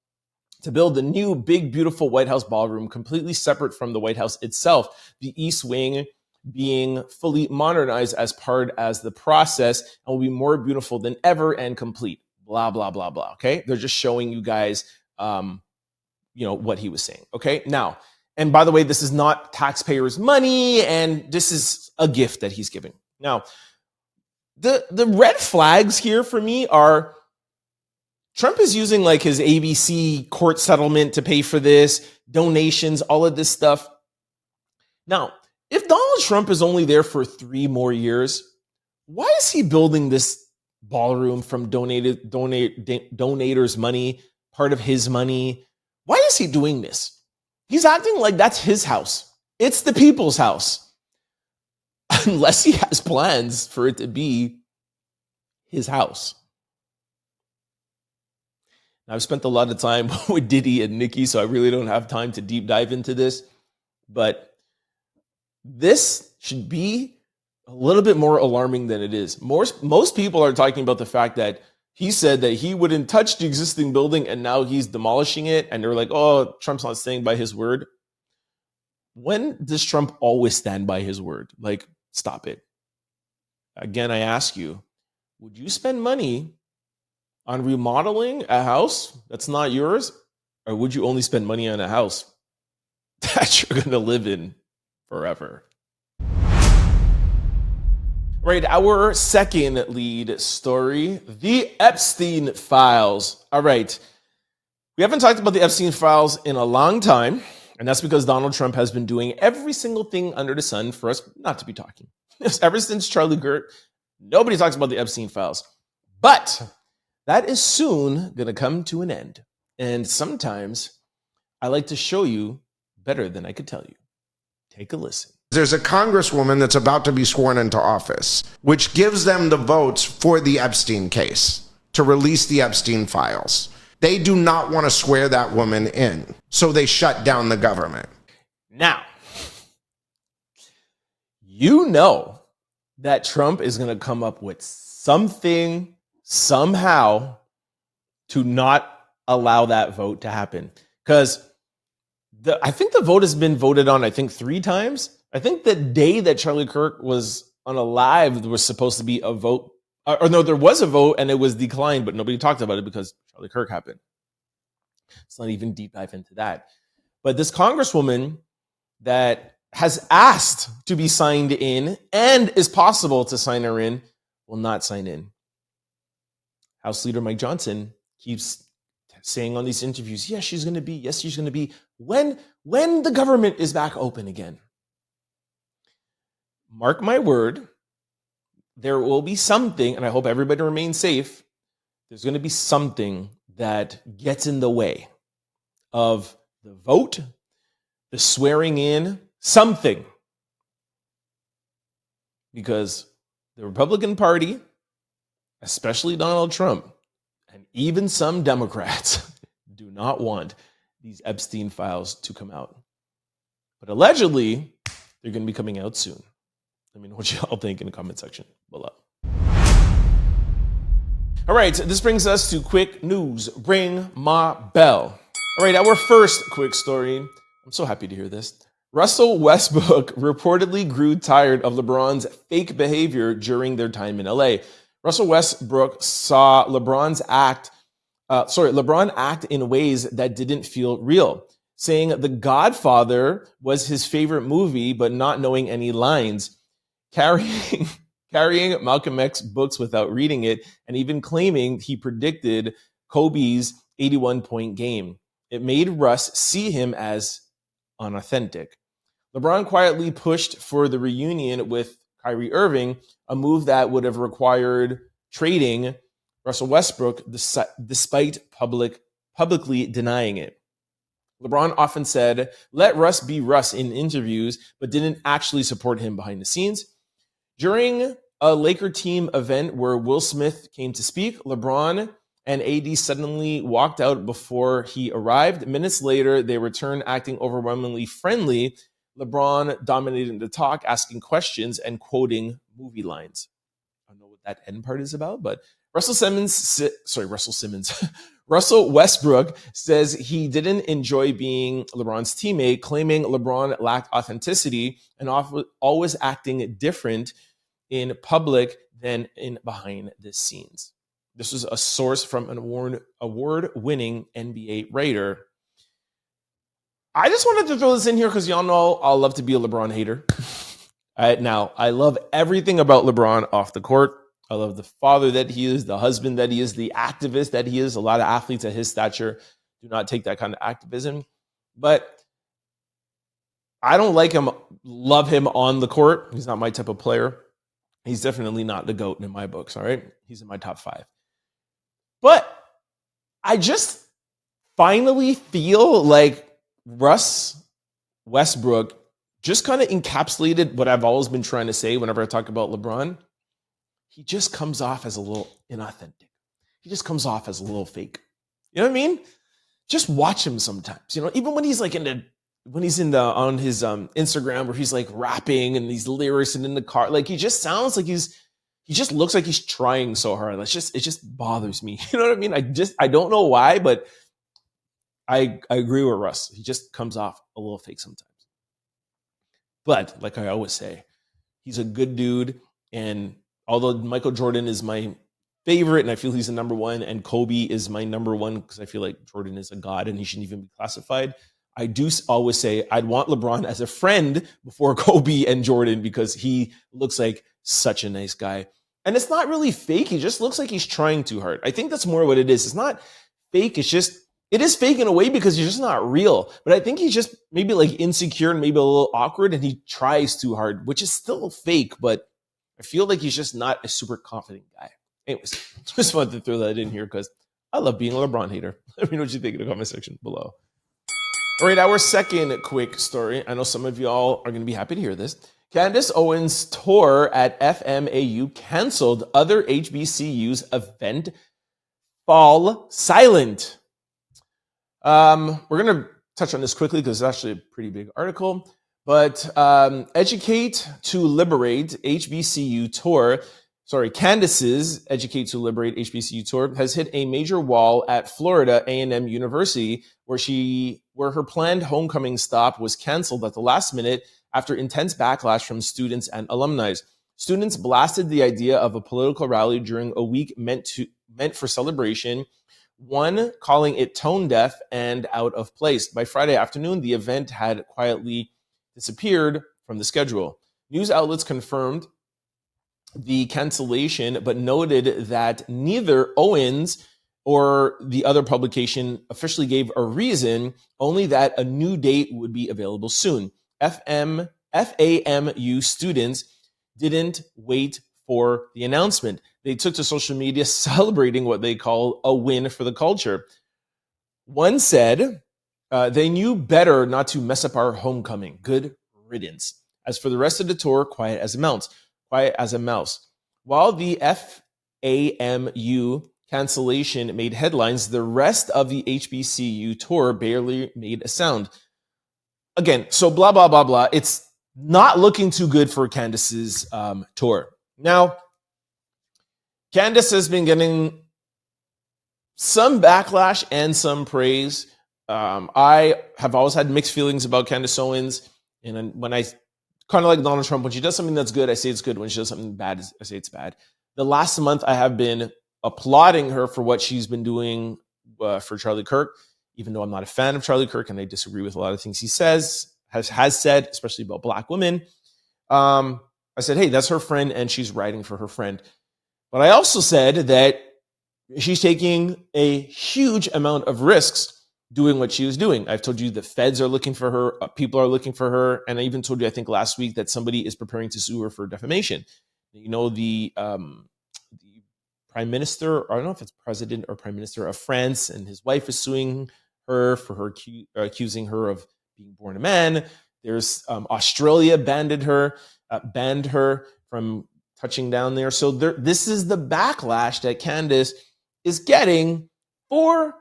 to build the new big, beautiful White House ballroom, completely separate from the White House itself. The East Wing being fully modernized as part as the process and will be more beautiful than ever and complete. Blah, blah, blah, blah. Okay. They're just showing you guys, what he was saying. Okay. Now, and by the way, this is not taxpayers' money, and this is a gift that he's giving. Now, the red flags here for me are Trump is using like his ABC court settlement to pay for this, donations, all of this stuff. Now, if Donald Trump is only there for 3 more years, why is he building this ballroom from donators' money, part of his money? Why is he doing this? He's acting like that's his house. It's the people's house. Unless he has plans for it to be his house. Now, I've spent a lot of time with Diddy and Nicki, so I really don't have time to deep dive into this. But this should be a little bit more alarming than it is. Most people are talking about the fact that he said that he wouldn't touch the existing building, and now he's demolishing it. And they're like, oh, Trump's not staying by his word. When does Trump always stand by his word? Like, stop it. Again, I ask you, would you spend money on remodeling a house that's not yours? Or would you only spend money on a house that you're going to live in forever? Right, our second lead story, the Epstein files. All right, we haven't talked about the Epstein files in a long time, and that's because Donald Trump has been doing every single thing under the sun for us not to be talking. Ever since Charlie Gert, nobody talks about the Epstein files. But that is soon going to come to an end. And sometimes I like to show you better than I could tell you. Take a listen. There's a congresswoman that's about to be sworn into office, which gives them the votes for the Epstein case to release the Epstein files. They do not want to swear that woman in, so they shut down the government. Now, you know that Trump is going to come up with something, somehow, to not allow that vote to happen. Because I think the vote has been voted on, 3 times. I think the day that Charlie Kirk was on a live, there was supposed to be a vote. Or no, there was a vote and it was declined, but nobody talked about it because Charlie Kirk happened. It's not even deep dive into that. But this congresswoman that has asked to be signed in and is possible to sign her in will not sign in. House Leader Mike Johnson keeps saying on these interviews, yes, she's going to be. Yes, she's going to be. When the government is back open again. Mark my word, there will be something, and I hope everybody remains safe. There's going to be something that gets in the way of the vote, the swearing in, something. Because the Republican Party, especially Donald Trump, and even some Democrats do not want these Epstein files to come out. But allegedly, they're going to be coming out soon. Let me know what you all think in the comment section below. All right, this brings us to quick news. Ring my bell. All right, our first quick story. I'm so happy to hear this. Russel Westbrook reportedly grew tired of LeBron's fake behavior during their time in LA. Russel Westbrook saw LeBron act in ways that didn't feel real, saying The Godfather was his favorite movie, but not knowing any lines, carrying Malcolm X books without reading it, and even claiming he predicted Kobe's 81-point game. It made Russ see him as unauthentic. LeBron quietly pushed for the reunion with Kyrie Irving, a move that would have required trading Russel Westbrook, despite publicly denying it. LeBron often said, "Let Russ be Russ" in interviews, but didn't actually support him behind the scenes. During a Laker team event where Will Smith came to speak, LeBron and AD suddenly walked out before he arrived. Minutes later, they returned acting overwhelmingly friendly. LeBron dominating the talk, asking questions and quoting movie lines. I don't know what that end part is about, but Russell Westbrook says he didn't enjoy being LeBron's teammate, claiming LeBron lacked authenticity and always acting different in public than in behind the scenes. This was a source from an award-winning NBA writer. I just wanted to throw this in here because y'all know I'll love to be a LeBron hater. Now, I love everything about LeBron off the court. I love the father that he is, the husband that he is, the activist that he is. A lot of athletes at his stature do not take that kind of activism. But I don't love him on the court. He's not my type of player. He's definitely not the GOAT in my books, all right? He's in my top 5. But I just finally feel like Russ Westbrook just kind of encapsulated what I've always been trying to say whenever I talk about LeBron. He just comes off as a little inauthentic. He just comes off as a little fake. You know what I mean? Just watch him sometimes. You know, even when he's like on his Instagram where he's like rapping and these lyrics and in the car, like he just sounds like he just looks like he's trying so hard. It just bothers me. You know what I mean? I don't know why, but I agree with Russ. He just comes off a little fake sometimes. But like I always say, he's a good dude. And although Michael Jordan is my favorite and I feel he's the number one, and Kobe is my number one because I feel like Jordan is a god and he shouldn't even be classified, I do always say I'd want LeBron as a friend before Kobe and Jordan because he looks like such a nice guy. And it's not really fake. He just looks like he's trying too hard. I think that's more what it is. It's not fake. It is fake in a way because he's just not real. But I think he's just maybe like insecure and maybe a little awkward and he tries too hard, which is still fake, but I feel like he's just not a super confident guy. Anyways, just wanted to throw that in here because I love being a LeBron hater. Let me know what you think in the comment section below. All right, our second quick story. I know some of y'all are going to be happy to hear this. Candace Owens' tour at FMAU canceled. Other HBCUs event fall silent. We're going to touch on this quickly because it's actually a pretty big article. But Educate to Liberate HBCU tour, Candace's Educate to Liberate HBCU tour has hit a major wall at Florida A&M University, where her planned homecoming stop was canceled at the last minute after intense backlash from students and alumni. Students blasted the idea of a political rally during a week meant for celebration, one calling it tone deaf and out of place. By Friday afternoon, the event had quietly disappeared from the schedule. News outlets confirmed the cancellation, but noted that neither Owens or the other publication officially gave a reason, only that a new date would be available soon. FAMU students didn't wait for the announcement. They took to social media celebrating what they call a win for the culture. One said, they knew better not to mess up our homecoming. Good riddance. As for the rest of the tour, quiet as a mouse. While the FAMU cancellation made headlines, the rest of the HBCU tour barely made a sound. Again, so blah, blah, blah, blah. It's not looking too good for Candace's tour. Now, Candace has been getting some backlash and some praise. I have always had mixed feelings about Candace Owens. And when I kind of like Donald Trump, when she does something that's good, I say it's good. When she does something bad, I say it's bad. The last month, I have been applauding her for what she's been doing for Charlie Kirk, even though I'm not a fan of Charlie Kirk and I disagree with a lot of things he has said, especially about Black women. I said, hey, that's her friend and she's writing for her friend. But I also said that she's taking a huge amount of risks doing what she was doing. I've told you the feds are looking for her, people are looking for her, and I even told you, I think last week, that somebody is preparing to sue her for defamation. You know, the prime minister, or I don't know if it's president or prime minister of France, and his wife is suing her for her accusing her of being born a man. There's Australia banned her from touching down there. So this is the backlash that Candace is getting for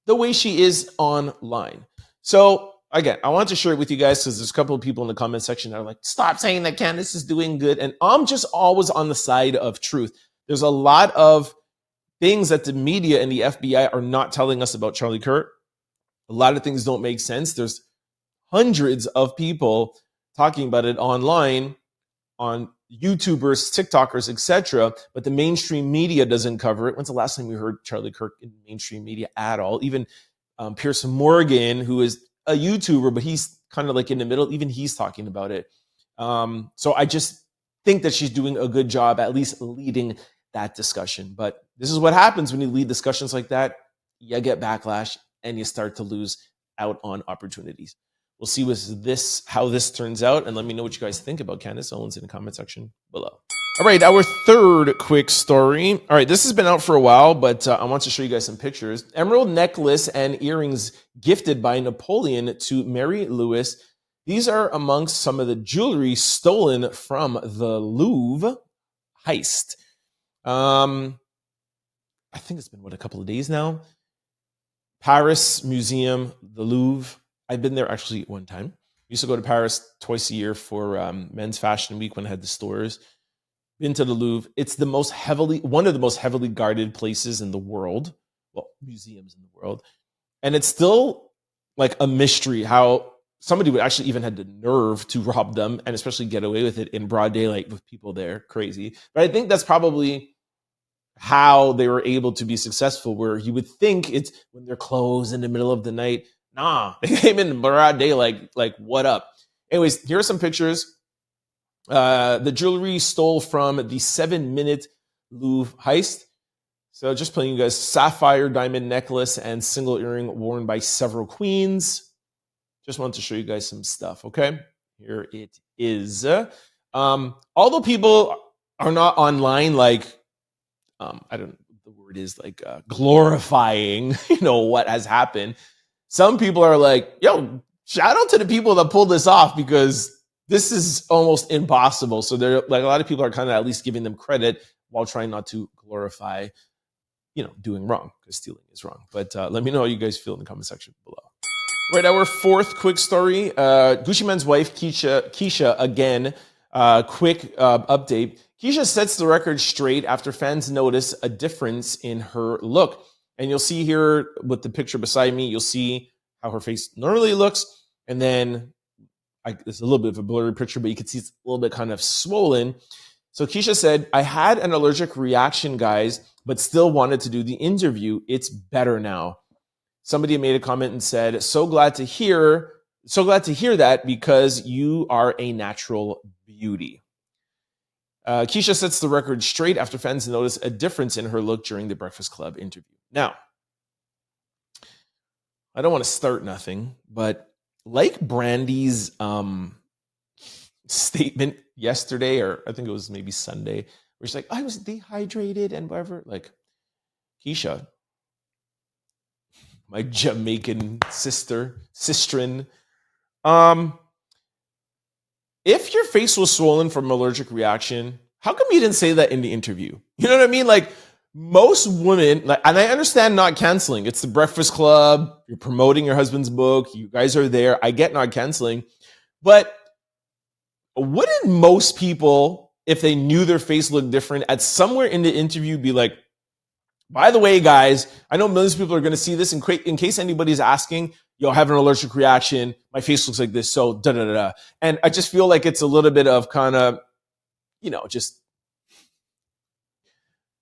the way she is online. So again, I want to share it with you guys because there's a couple of people in the comment section that are like, stop saying that Candace is doing good. And I'm just always on the side of truth. There's a lot of things that the media and the FBI are not telling us about Charlie Kirk. A lot of things don't make sense. There's hundreds of people talking about it online, on YouTubers, TikTokers, etc. But the mainstream media doesn't cover it. When's the last time we heard Charlie Kirk in mainstream media at all? Even Pierce Morgan, who is a YouTuber, but he's kind of like in the middle. Even he's talking about it. So I just think that she's doing a good job, at least leading that discussion. But this is what happens when you lead discussions like that. You get backlash and you start to lose out on opportunities. We'll see how this turns out, and let me know what you guys think about Candace Owens in the comment section below. All right, our third quick story. All right, this has been out for a while, but I want to show you guys some pictures. Emerald necklace and earrings gifted by Napoleon to Mary Lewis. These are amongst some of the jewelry stolen from the Louvre heist. I think it's been, a couple of days now? Paris Museum, the Louvre. I've been there actually one time. I used to go to Paris twice a year for Men's Fashion Week when I had the stores. Been to the Louvre. It's one of the most heavily guarded places in the world. Well, museums in the world. And it's still like a mystery how somebody would actually even had the nerve to rob them and especially get away with it in broad daylight with people there. Crazy. But I think that's probably how they were able to be successful, where you would think it's when they're closed in the middle of the night. Nah, they came in broad daylight, like what up? Anyways, here are some pictures. The jewelry stole from the 7-minute Louvre heist. So just playing you guys, sapphire diamond necklace and single earring worn by several queens. Just wanted to show you guys some stuff, okay? Here it is. Although people are not online, like, I don't know what the word is, like glorifying, what has happened. Some people are like, yo, shout out to the people that pulled this off because this is almost impossible. So they're like, a lot of people are kind of at least giving them credit while trying not to glorify, doing wrong, because stealing is wrong. But let me know how you guys feel in the comment section below. Right, our fourth quick story. Gucci Mane's wife, Keyshia, again, quick update. Keyshia sets the record straight after fans notice a difference in her look. And you'll see here with the picture beside me, you'll see how her face normally looks. And then it's a little bit of a blurry picture, but you can see it's a little bit kind of swollen. So Keyshia said, I had an allergic reaction, guys, but still wanted to do the interview. It's better now. Somebody made a comment and said, so glad to hear that because you are a natural beauty. Keyshia sets the record straight after fans notice a difference in her look during the Breakfast Club interview. Now, I don't want to start nothing, but like Brandy's statement yesterday, or I think it was maybe Sunday, where she's like, I was dehydrated and whatever. Like, Keyshia, my Jamaican sistren, if your face was swollen from allergic reaction, how come you didn't say that in the interview? You know what I mean? Like, most women, and I understand not canceling. It's the Breakfast Club. You're promoting your husband's book. You guys are there. I get not canceling. But wouldn't most people, if they knew their face looked different, at somewhere in the interview be like, by the way, guys, I know millions of people are going to see this. In case anybody's asking, yo, I have an allergic reaction. My face looks like this. So da-da-da-da. And I just feel like it's a little bit of kind of, just,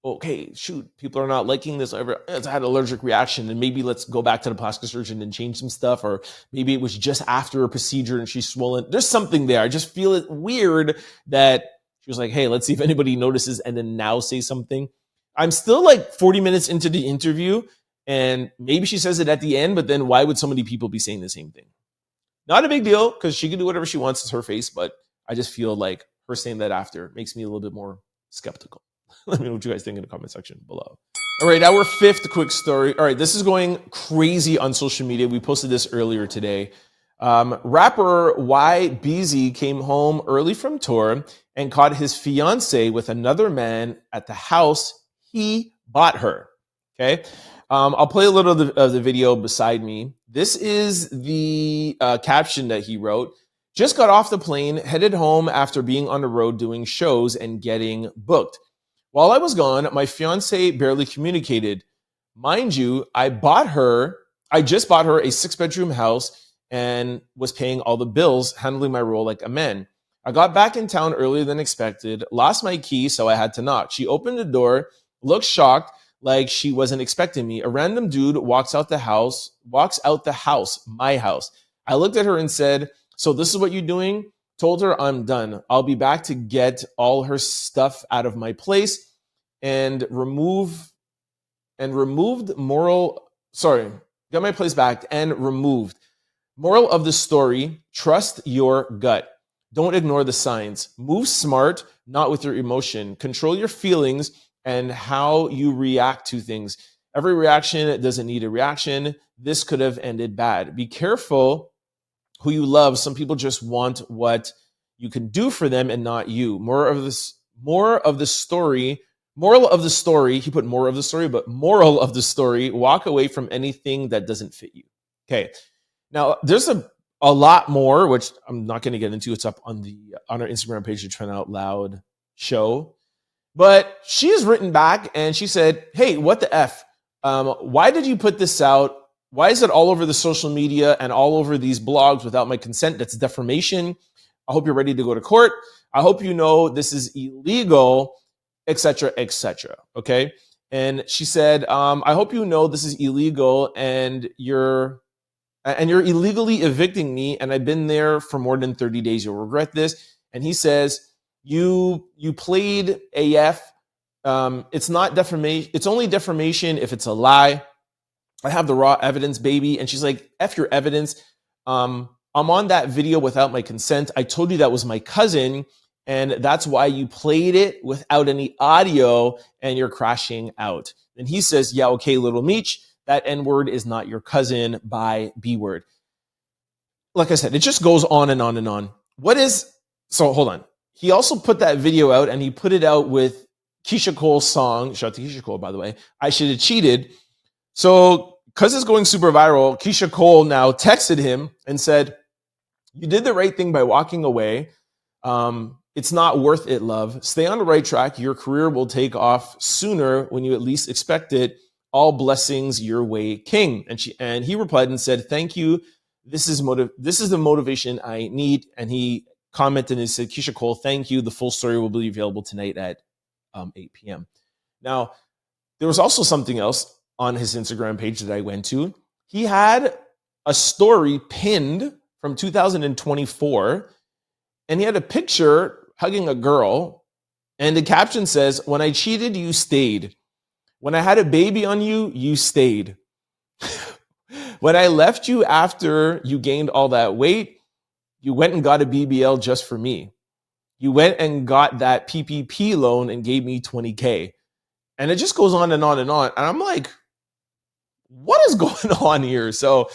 okay, shoot, people are not liking this. I had an allergic reaction, and maybe let's go back to the plastic surgeon and change some stuff. Or maybe it was just after a procedure and she's swollen. There's something there. I just feel it weird that she was like, hey, let's see if anybody notices, and then now say something. I'm still like 40 minutes into the interview, and maybe she says it at the end, but then why would so many people be saying the same thing? Not a big deal, because she can do whatever she wants. It's her face, but I just feel like her saying that after makes me a little bit more skeptical. Let me know what you guys think in the comment section below. All right, our fifth quick story. All right, this is going crazy on social media. We posted this earlier today. Rapper YBezzy came home early from tour and caught his fiance with another man at the house he bought her. Okay. I'll play a little of the video beside me. This is the caption that he wrote. Just got off the plane, headed home after being on the road doing shows and getting booked. While I was gone, my fiance barely communicated. Mind you, I just bought her a 6-bedroom house and was paying all the bills, handling my role like a man. I got back in town earlier than expected, lost my key, so I had to knock. She opened the door, looked shocked, like she wasn't expecting me. A random dude walks out the house, my house. I looked at her and said, "So this is what you're doing?" Told her I'm done. I'll be back to get all her stuff out of my place and removed. Got my place back and removed. Moral of the story, trust your gut. Don't ignore the signs. Move smart, not with your emotion. Control your feelings and how you react to things. Every reaction doesn't need a reaction. This could have ended bad. Be careful who you love. Some people just want what you can do for them and not you. Moral of the story, he put more of the story, but moral of the story, walk away from anything that doesn't fit you. Okay. Now there's a lot more, which I'm not going to get into. It's up on our Instagram page, the Trend Out Loud show. But she has written back and she said, "Hey, what the F? Why did you put this out? Why is it all over the social media and all over these blogs without my consent? That's defamation. I hope you're ready to go to court. I hope you know this is illegal, etc., etc." Okay. And she said, "I hope you know this is illegal and you're illegally evicting me. And I've been there for more than 30 days. You'll regret this." And he says, You played AF. It's not defamation. It's only defamation if it's a lie. I have the raw evidence, baby. And she's like, "F your evidence. I'm on that video without my consent. I told you that was my cousin. And that's why you played it without any audio and you're crashing out." And he says, "Yeah, okay, little Meech, that N-word is not your cousin by B-word." Like I said, it just goes on and on and on. So hold on. He also put that video out and he put it out with Keyshia Cole's song. Shout out to Keyshia Cole, by the way. "I Should Have Cheated." So because it's going super viral, Keyshia Cole now texted him and said, "You did the right thing by walking away. It's not worth it, love. Stay on the right track. Your career will take off sooner when you at least expect it. All blessings your way, King." And he replied and said, "Thank you. This is the motivation I need." And he commented and said, "Keyshia Cole, thank you. The full story will be available tonight at 8 p.m. Now, there was also something else on his Instagram page that I went to. He had a story pinned from 2024, and he had a picture hugging a girl, and the caption says, "When I cheated, you stayed. When I had a baby on you, you stayed. When I left you after you gained all that weight, you went and got a BBL just for me. You went and got that PPP loan and gave me 20K. And it just goes on and on and on. And I'm like, what is going on here? So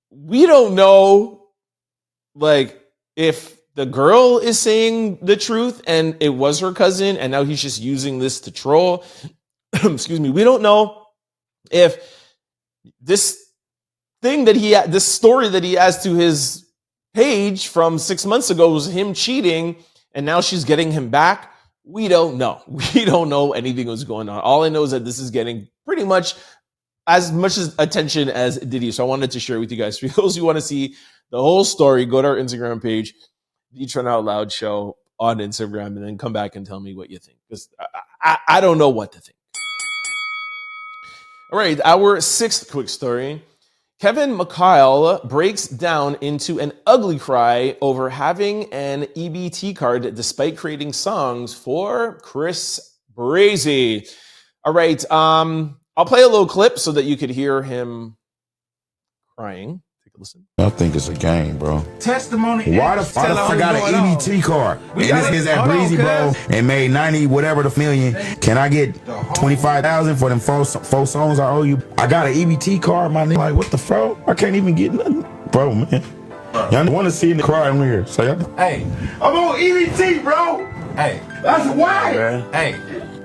we don't know, like, if the girl is saying the truth and it was her cousin and now he's just using this to troll. Excuse me. We don't know if this story that he has to his page from 6 months ago was him cheating and now she's getting him back. We don't know. We don't know anything was going on. All I know is that this is getting pretty much as much attention as Diddy. So I wanted to share with you guys. For those who want to see the whole story, go to our Instagram page, the Trend Out Loud show on Instagram, and then come back and tell me what you think. Because I don't know what to think. All right, our sixth quick story. Kevin McKyle breaks down into an ugly cry over having an EBT card despite creating songs for Chris Breezy. All right, I'll play a little clip so that you could hear him crying. Take a Listen. I think it's a game, bro. Testimony. Why the fuck I got an EBT card? And this is at Breezy, bro, and made 90 whatever the million. Can I get 25,000 for them four songs I owe you? I got an EBT card, my nigga. Like, what the fuck? I can't even get nothing, bro, man. Y'all want to see in the crowd in here? So Hey, I'm on EBT, bro. hey, That's why. hey,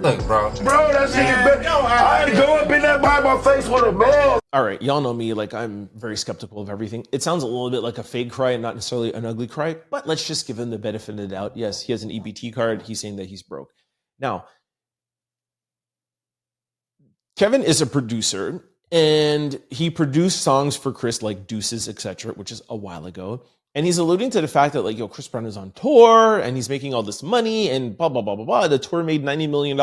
look, bro. Bro, that shit is I had to go up in that by my face with a ball. All right, y'all know me, like I'm very skeptical of everything. It sounds a little bit like a fake cry and not necessarily an ugly cry, but let's just give him the benefit of the doubt. Yes, he has an EBT card. He's saying that he's broke. Now, Kevin is a producer, and he produced songs for Chris like Deuces, etc., which is a while ago. And he's alluding to the fact that like, yo, Chris Brown is on tour and he's making all this money and blah, blah, blah, blah, blah. The tour made $90 million.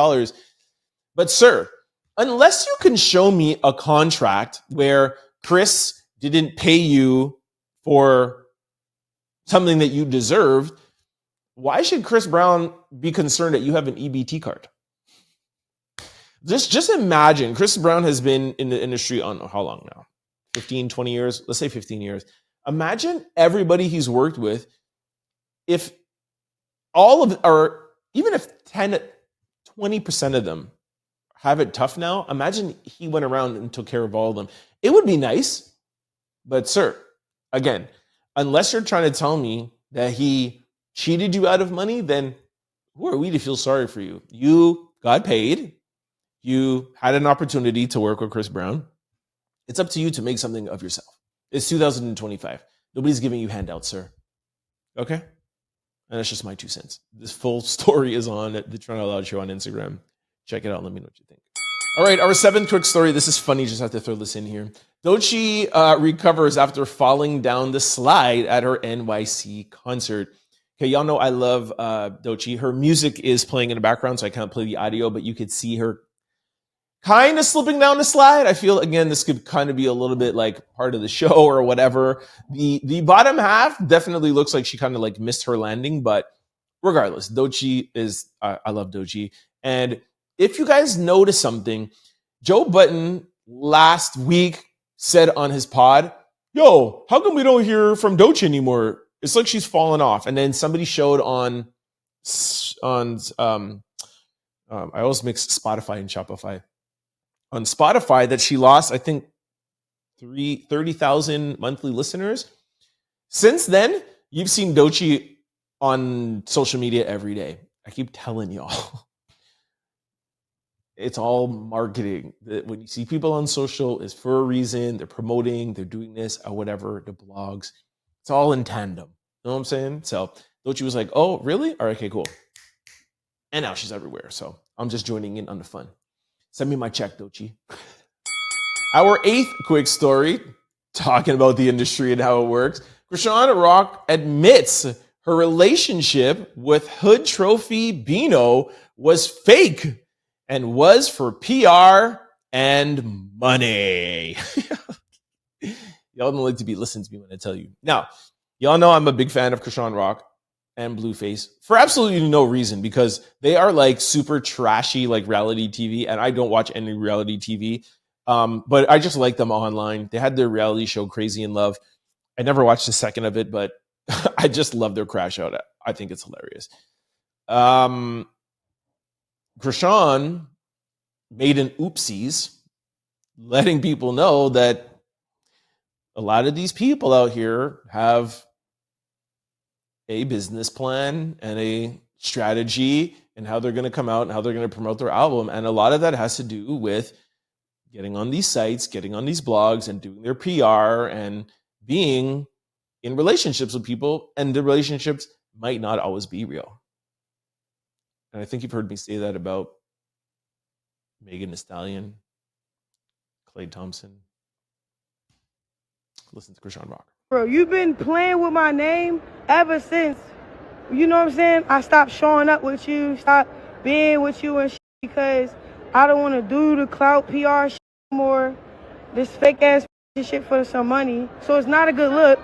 But sir, unless you can show me a contract where Chris didn't pay you for something that you deserved, why should Chris Brown be concerned that you have an EBT card? Just imagine, Chris Brown has been in the industry on how long now? 15, 20 years? Let's say 15 years. Imagine everybody he's worked with, if all of, or even if 10, 20% of them have it tough now, imagine he went around and took care of all of them. It would be nice, but sir, again, unless you're trying to tell me that he cheated you out of money, then who are we to feel sorry for you? You got paid. You had an opportunity to work with Chris Brown. It's up to you to make something of yourself. It's 2025. Nobody's giving you handouts, sir. Okay? And that's just my 2 cents. This full story is on the Trying Out Loud show on Instagram. Check it out. Let me know what you think. All right, our 7th quick story. This is funny. Just have to throw this in here. Doechii recovers after falling down the slide at her NYC concert. Okay, y'all know I love Doechii. Her music is playing in the background, so I can't play the audio, but you could see her kind of slipping down the slide. I feel, again, this could kind of be a little bit like part of the show or whatever. The bottom half definitely looks like she kind of like missed her landing, but regardless, Doechii is, I love Doechii. And if you guys notice something, Joe Budden last week said on his pod, yo, how come we don't hear from Doechii anymore? It's like she's fallen off. And then somebody showed on I always mix Spotify and Shopify. On Spotify that she lost, I think, 30,000 monthly listeners. Since then, you've seen Doechii on social media every day. I keep telling y'all. It's all marketing. When you see people on social, it's for a reason. They're promoting, they're doing this or whatever, the blogs. It's all in tandem. You know what I'm saying? So Doechii was like, oh, really? All right, okay, cool. And now she's everywhere. So I'm just joining in on the fun. Send me my check, Doechii. Our 8th quick story, talking about the industry and how it works. Chrisean Rock admits her relationship with Hood Trophy Bino was fake and was for PR and money. Y'all don't like to be listened to me when I tell you. Now, y'all know I'm a big fan of Chrisean Rock and Blueface for absolutely no reason, because they are like super trashy, like reality TV, and I don't watch any reality TV. But I just like them online. They had their reality show Crazy in Love. I never watched a second of it, but I just love their crash out. I think it's hilarious. Chrisean made an oopsies, letting people know that a lot of these people out here have a business plan and a strategy and how they're going to come out and how they're going to promote their album. And a lot of that has to do with getting on these sites, getting on these blogs and doing their PR and being in relationships with people. And the relationships might not always be real. And I think you've heard me say that about Megan Thee Stallion, Klay Thompson. Listen to Chrisean Rock. Bro, you've been playing with my name ever since, you know what I'm saying? I stopped showing up with you, stopped being with you and shit, because I don't want to do the clout PR shit more, this fake ass shit for some money. So it's not a good look.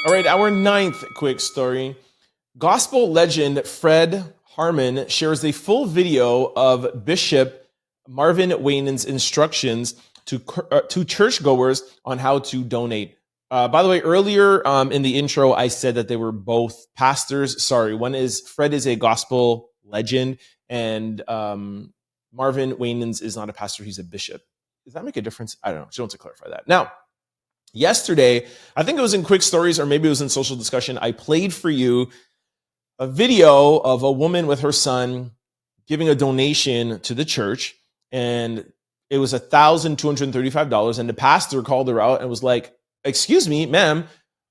All right, our 9th quick story. Gospel legend Fred Hammond shares a full video of Bishop Marvin Winans' instructions to churchgoers on how to donate. By the way, earlier in the intro, I said that they were both pastors. Sorry, Fred is a gospel legend, and Marvin Winans is not a pastor; he's a bishop. Does that make a difference? I don't know. Just want to clarify that. Now, yesterday, I think it was in Quick Stories or maybe it was in Social Discussion, I played for you a video of a woman with her son giving a donation to the church, and it was $1,235, and the pastor called her out and was like, "Excuse me, ma'am,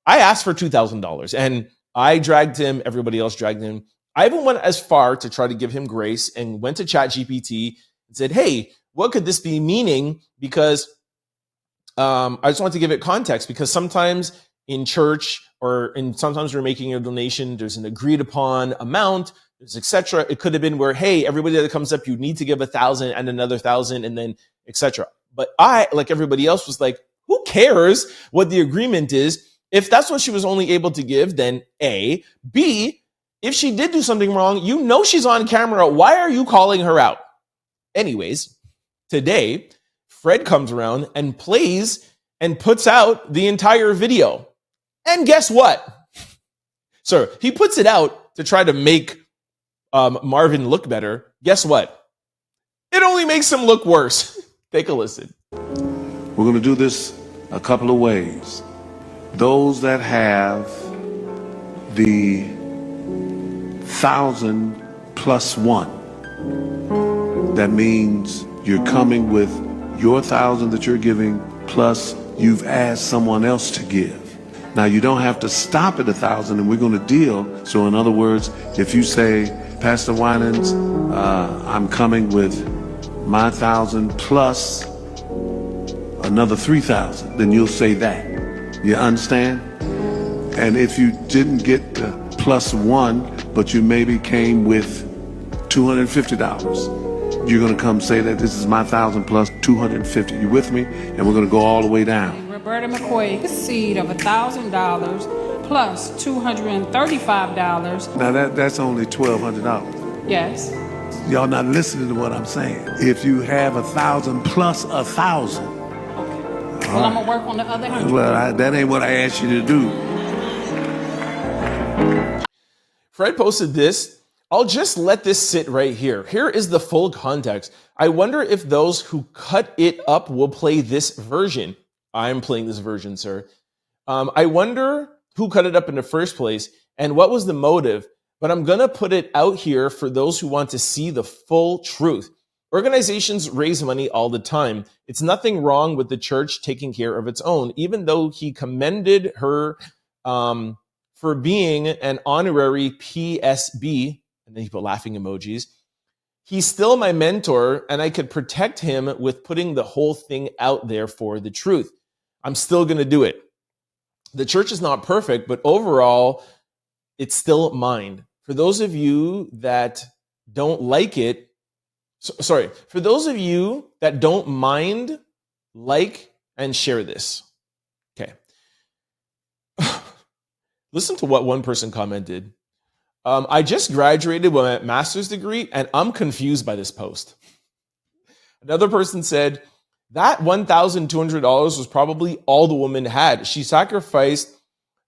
I asked for $2,000." And I dragged him, everybody else dragged him. I even went as far to try to give him grace and went to ChatGPT and said, "Hey, what could this be meaning?" Because I just want to give it context, because sometimes in church sometimes we're making a donation, there's an agreed upon amount, there's etc. It could have been where, hey, everybody that comes up, you need to give 1,000 and another 1,000 and then etc. But I, like everybody else, was like, who cares what the agreement is? If that's what she was only able to give, then A. B, if she did do something wrong, you know she's on camera. Why are you calling her out? Anyways, today, Fred comes around and plays and puts out the entire video. And guess what? So he puts it out to try to make Marvin look better. Guess what? It only makes him look worse. Take a listen. We're going to do this a couple of ways. Those that have the 1,000 plus 1, that means you're coming with your 1,000 that you're giving, plus you've asked someone else to give. Now, you don't have to stop at 1,000, and we're going to deal. So in other words, if you say, Pastor Winans, I'm coming with my 1,000 plus another 3,000, then you'll say that. You understand? And if you didn't get the plus 1, but you maybe came with $250, you're going to come say that this is my 1,000 plus 250. You with me? And we're going to go all the way down. Roberta McCoy, a seed of $1,000 plus $235. Now that's only $1,200. Yes. Y'all not listening to what I'm saying. If you have 1,000 plus 1,000. Okay. Well, I'm gonna work on the other 100. Well, that ain't what I asked you to do. Fred posted this. I'll just let this sit right here. Here is the full context. I wonder if those who cut it up will play this version. I'm playing this version, sir. I wonder who cut it up in the first place and what was the motive, but I'm going to put it out here for those who want to see the full truth. Organizations raise money all the time. It's nothing wrong with the church taking care of its own, even though he commended her for being an honorary PSB, and then he put laughing emojis. He's still my mentor, and I could protect him with putting the whole thing out there for the truth. I'm still going to do it. The church is not perfect, but overall, it's still mine. For those of you that don't like it, for those of you that don't mind, like and share this. Okay. Listen to what one person commented. I just graduated with my master's degree, and I'm confused by this post. Another person said, that $1,200 was probably all the woman had. She sacrificed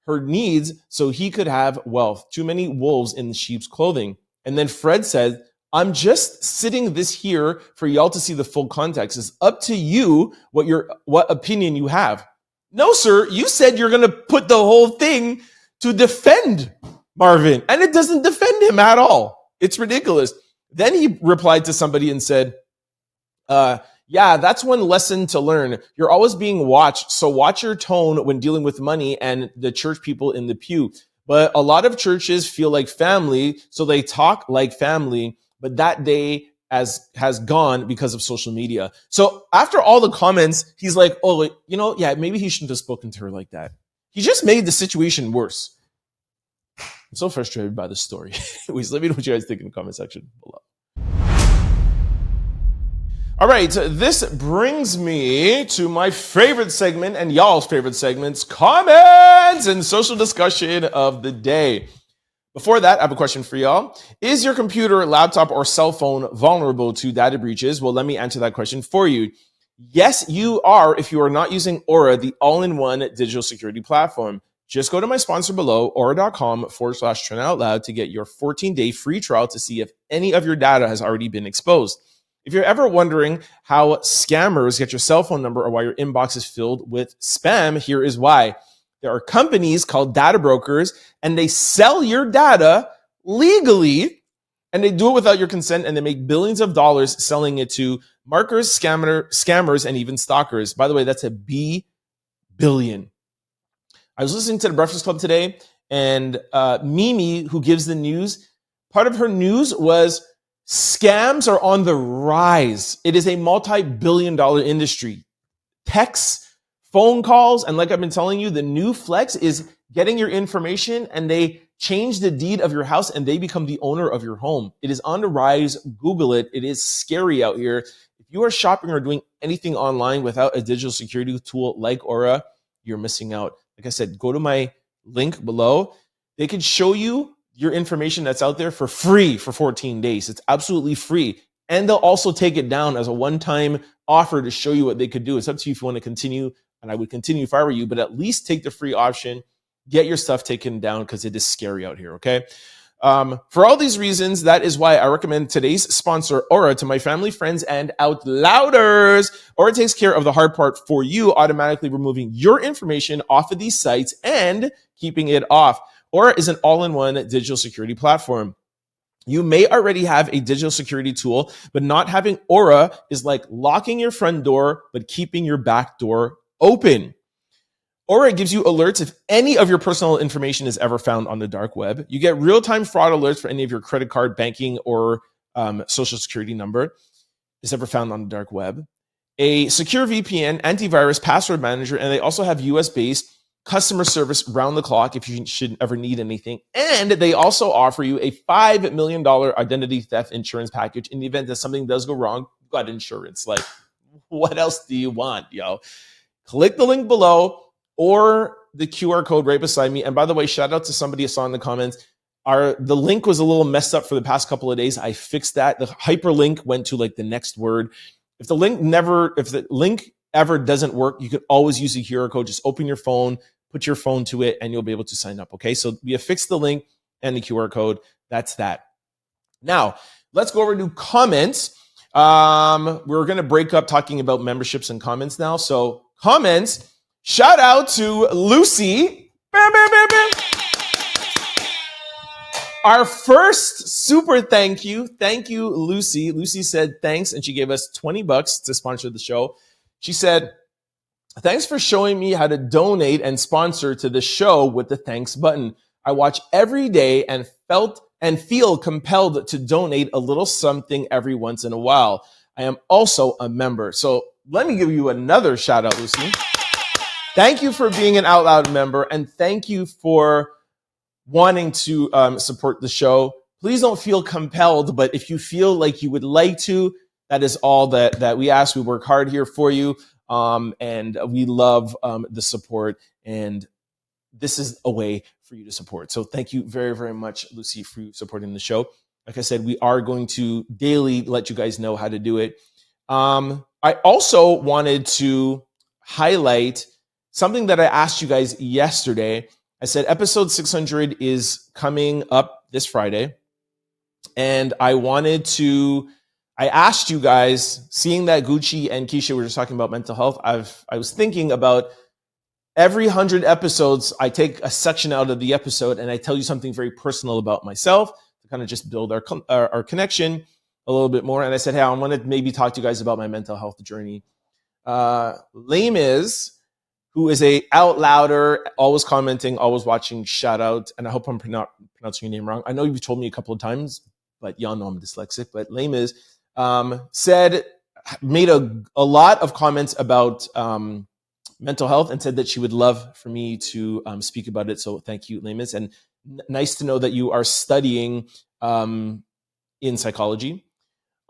her needs so he could have wealth. Too many wolves in sheep's clothing. And then Fred said, I'm just sitting this here for y'all to see the full context. It's up to you what opinion you have. No, sir, you said you're going to put the whole thing to defend Marvin, and it doesn't defend him at all. It's ridiculous. Then he replied to somebody and said, yeah, that's one lesson to learn. You're always being watched, so watch your tone when dealing with money and the church people in the pew. But a lot of churches feel like family, so they talk like family, but that day has gone because of social media. So after all the comments, he's like, oh, yeah, maybe he shouldn't have spoken to her like that. He just made the situation worse. I'm so frustrated by this story. Anyways, let me know what you guys think in the comment section below. All right, this brings me to my favorite segment and y'all's favorite segments, comments and social discussion of the day. Before that, I have a question for y'all. Is your computer, laptop, or cell phone vulnerable to data breaches? Well, let me answer that question for you. Yes, you are if you are not using Aura, the all-in-one digital security platform. Just go to my sponsor below, aura.com/trenoutloud to get your 14-day free trial to see if any of your data has already been exposed. If you're ever wondering how scammers get your cell phone number or why your inbox is filled with spam, here is why. There are companies called data brokers, and they sell your data legally, and they do it without your consent, and they make billions of dollars selling it to markers, scammers, and even stalkers. By the way, that's a billion. I was listening to the Breakfast Club today, and Mimi, who gives the news, part of her news was scams are on the rise. It is a multi-billion-dollar industry. Texts, phone calls, and like I've been telling you, the new flex is getting your information, and they change the deed of your house, and they become the owner of your home. It is on the rise. Google it. It is scary out here. If you are shopping or doing anything online without a digital security tool like Aura, you're missing out. Like I said, go to my link below. They can show you your information that's out there for free for 14 days. It's absolutely free. And they'll also take it down as a one-time offer to show you what they could do. It's up to you if you want to continue, and I would continue if I were you, but at least take the free option. Get your stuff taken down because it is scary out here, okay? For all these reasons, that is why I recommend today's sponsor, Aura, to my family, friends, and out louders. Aura takes care of the hard part for you, automatically removing your information off of these sites and keeping it off. Aura is an all-in-one digital security platform. You may already have a digital security tool, but not having Aura is like locking your front door, but keeping your back door open. Aura gives you alerts if any of your personal information is ever found on the dark web. You get real-time fraud alerts for any of your credit card, banking, or social security number is ever found on the dark web. A secure VPN, antivirus, password manager, and they also have US-based customer service round the clock if you should ever need anything. And they also offer you a $5 million identity theft insurance package in the event that something does go wrong. You got insurance. Like, what else do you want, yo? Click the link below or the QR code right beside me. And by the way, shout out to somebody I saw in the comments. The link was a little messed up for the past couple of days. I fixed that. The hyperlink went to like the next word. If the link ever doesn't work, you can always use the QR code. Just open your phone, put your phone to it, and you'll be able to sign up. Okay, so we have fixed the link and the QR code. That's that. Now, let's go over to comments. We're going to break up talking about memberships and comments now. So comments, shout out to Lucy. Bam, bam, bam, bam. Our first super thank you. Thank you, Lucy. Lucy said thanks, and she gave us $20 to sponsor the show. She said, thanks for showing me how to donate and sponsor to the show with the thanks button. I watch every day and feel compelled to donate a little something every once in a while. I am also a member. So let me give you another shout out, Lucy. Thank you for being an Out Loud member, and thank you for wanting to support the show. Please don't feel compelled, but if you feel like you would like to, that is all that we ask. We work hard here for you, and we love the support, and this is a way for you to support. So thank you very, very much, Lucy, for supporting the show. Like I said, we are going to daily let you guys know how to do it. I also wanted to highlight something that I asked you guys yesterday. I said episode 600 is coming up this Friday. And I asked you guys, seeing that Doechii and Keyshia were just talking about mental health, I was thinking about every 100 episodes, I take a section out of the episode and I tell you something very personal about myself to kind of just build our connection a little bit more. And I said, hey, I want to maybe talk to you guys about my mental health journey. YBezzy, who is a out louder, always commenting, always watching, shout out. And I hope I'm pronouncing your name wrong. I know you've told me a couple of times, but y'all know I'm dyslexic. But YBezzy made a lot of comments about mental health and said that she would love for me to speak about it. So thank you, YBezzy. And nice to know that you are studying in psychology.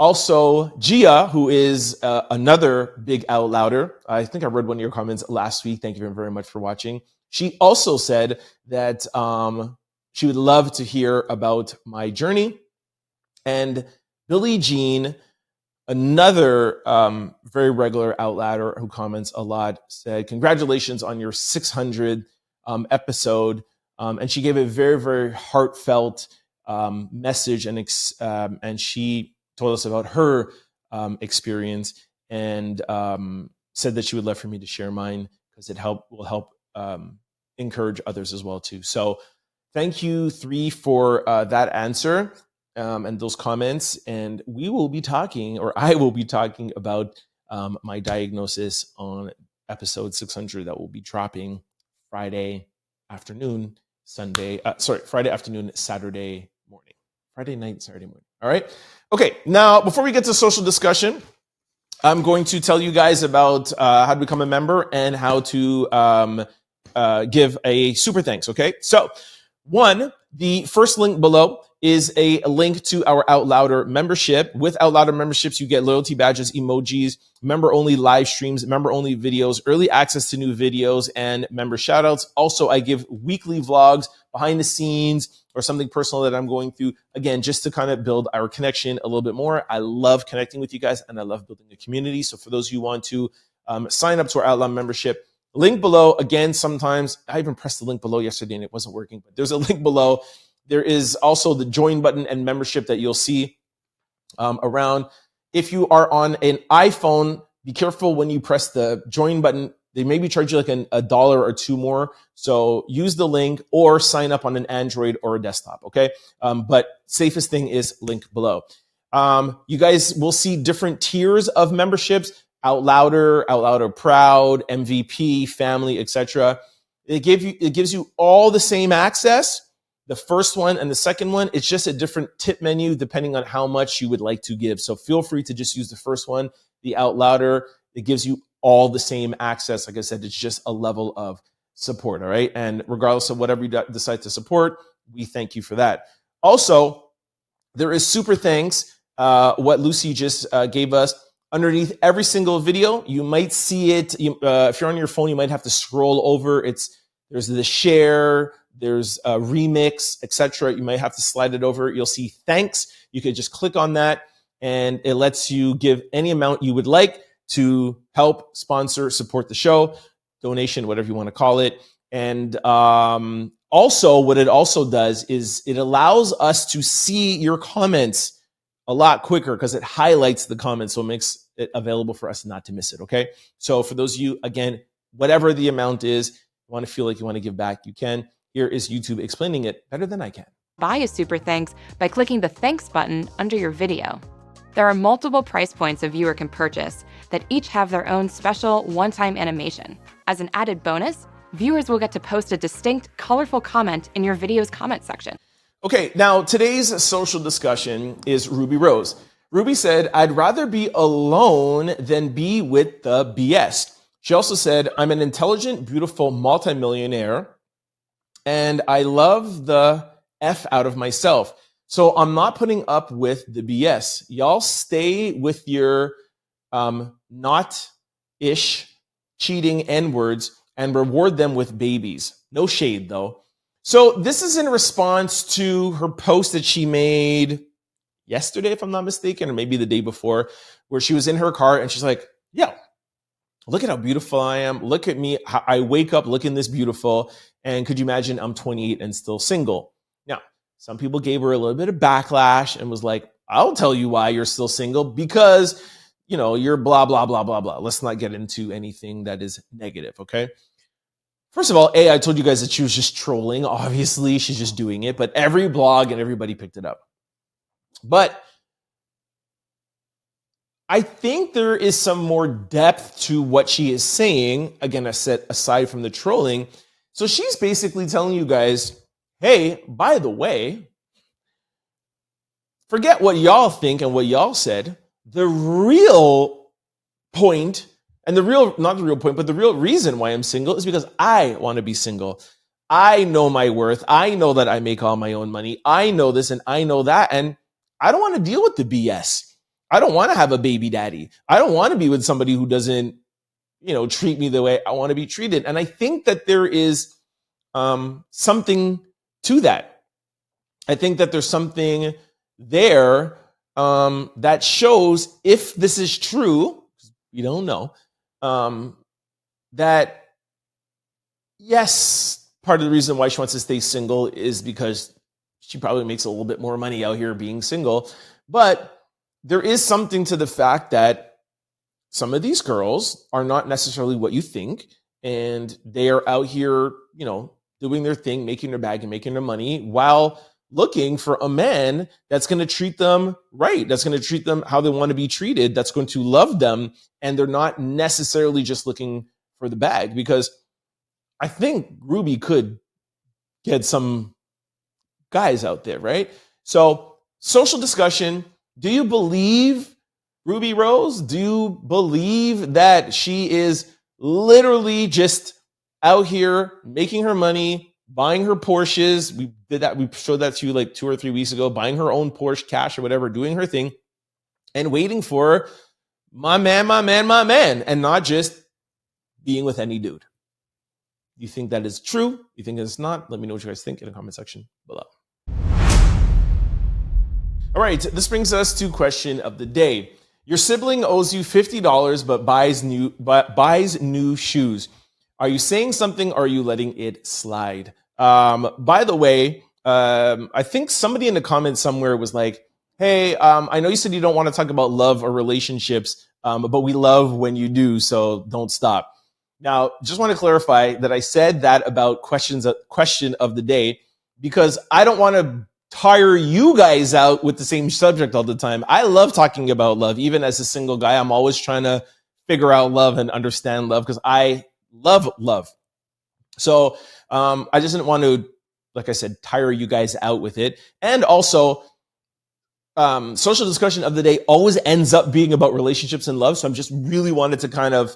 Also, Gia, who is another big out louder. I think I read one of your comments last week. Thank you very much for watching. She also said that she would love to hear about my journey. And Billie Jean Another very regular outlander who comments a lot said, congratulations on your 600 episode. And she gave a very, very heartfelt message, and she told us about her experience, and said that she would love for me to share mine because it will help encourage others as well too. So thank you, 3, for that answer and those comments. And we will be talking, or I will be talking about my diagnosis on episode 600 that will be dropping Friday afternoon, Friday afternoon, Saturday morning. Friday night, Saturday morning. All right. Okay. Now, before we get to social discussion, I'm going to tell you guys about how to become a member and how to give a super thanks. Okay. So, one, the first link below is a link to our Out Louder membership. With Out Louder memberships, you get loyalty badges, emojis, member-only live streams, member-only videos, early access to new videos, and member shoutouts. Also, I give weekly vlogs, behind the scenes, or something personal that I'm going through. Again, just to kind of build our connection a little bit more. I love connecting with you guys, and I love building a community. So for those of you who want to sign up to our Out Loud membership, link below. Again, sometimes I even pressed the link below yesterday and it wasn't working, but there's a link below. There is also the join button and membership that you'll see around. If you are on an iPhone, be careful when you press the join button. They maybe charge you like $1 or $2 more. So use the link or sign up on an Android or a desktop. Okay. But safest thing is link below. You guys will see different tiers of memberships: Out Louder Proud, MVP, Family, etc. It gives you all the same access. The first one and the second one, it's just a different tip menu depending on how much you would like to give. So feel free to just use the first one, the Out Louder. It gives you all the same access. Like I said, it's just a level of support, all right? And regardless of whatever you decide to support, we thank you for that. Also, there is super thanks, what Lucy just gave us. Underneath every single video, you might see it. If you're on your phone, you might have to scroll over. There's the share, there's a remix, etc. You might have to slide it over. You'll see thanks. You could just click on that, and it lets you give any amount you would like to help sponsor, support the show, donation, whatever you want to call it. And also, what it also does is it allows us to see your comments a lot quicker because it highlights the comments, so it makes it available for us not to miss it, okay? So for those of you, again, whatever the amount is, you want to feel like you want to give back, you can. Here is YouTube explaining it better than I can. Buy a super thanks by clicking the thanks button under your video. There are multiple price points a viewer can purchase that each have their own special one-time animation. As an added bonus, viewers will get to post a distinct, colorful comment in your video's comment section. Okay, now today's social discussion is Rubi Rose. Ruby said, I'd rather be alone than be with the BS. She also said, I'm an intelligent, beautiful multimillionaire, and I love the F out of myself. So I'm not putting up with the BS. Y'all stay with your not-ish, cheating N-words and reward them with babies. No shade, though. So this is in response to her post that she made yesterday, if I'm not mistaken, or maybe the day before, where she was in her car and she's like, yo, look at how beautiful I am. Look at me. I wake up looking this beautiful. And could you imagine I'm 28 and still single? Now, some people gave her a little bit of backlash and was like, I'll tell you why you're still single, because, you know, you're blah, blah, blah, blah, blah. Let's not get into anything that is negative, okay? First of all, I told you guys that she was just trolling. Obviously, she's just doing it, but every blog and everybody picked it up. But I think there is some more depth to what she is saying. Again, I said aside from the trolling. So she's basically telling you guys, hey, by the way, forget what y'all think and what y'all said. The real point, and not the real point, but the real reason why I'm single is because I want to be single. I know my worth. I know that I make all my own money. I know this and I know that. And I don't want to deal with the BS. I don't want to have a baby daddy. I don't want to be with somebody who doesn't, treat me the way I want to be treated. And I think that there is something to that. I think that there's something there that shows, if this is true, we don't know, that yes, part of the reason why she wants to stay single is because she probably makes a little bit more money out here being single. But there is something to the fact that some of these girls are not necessarily what you think, and they are out here, doing their thing, making their bag and making their money while looking for a man that's going to treat them right, that's going to treat them how they want to be treated, that's going to love them, and they're not necessarily just looking for the bag. Because I think Ruby could get some guys out there, right? So, social discussion. Do you believe Rubi Rose? Do you believe that she is literally just out here making her money, buying her Porsches? We did that. We showed that to you like 2 or 3 weeks ago, buying her own Porsche cash or whatever, doing her thing and waiting for my man, and not just being with any dude. You think that is true? You think it's not? Let me know what you guys think in the comment section below. All right, this brings us to question of the day. Your sibling owes you $50 but buys new shoes. Are you saying something or are you letting it slide? By the way, I think somebody in the comments somewhere was like, hey, I know you said you don't want to talk about love or relationships, but we love when you do, so don't stop. Now, just want to clarify that I said that about question of the day because I don't want to tire you guys out with the same subject all the time. I love talking about love. Even as a single guy, I'm always trying to figure out love and understand love because I love love. So I just didn't want to, like I said, tire you guys out with it. And also, social discussion of the day always ends up being about relationships and love. So I'm just really wanted to kind of,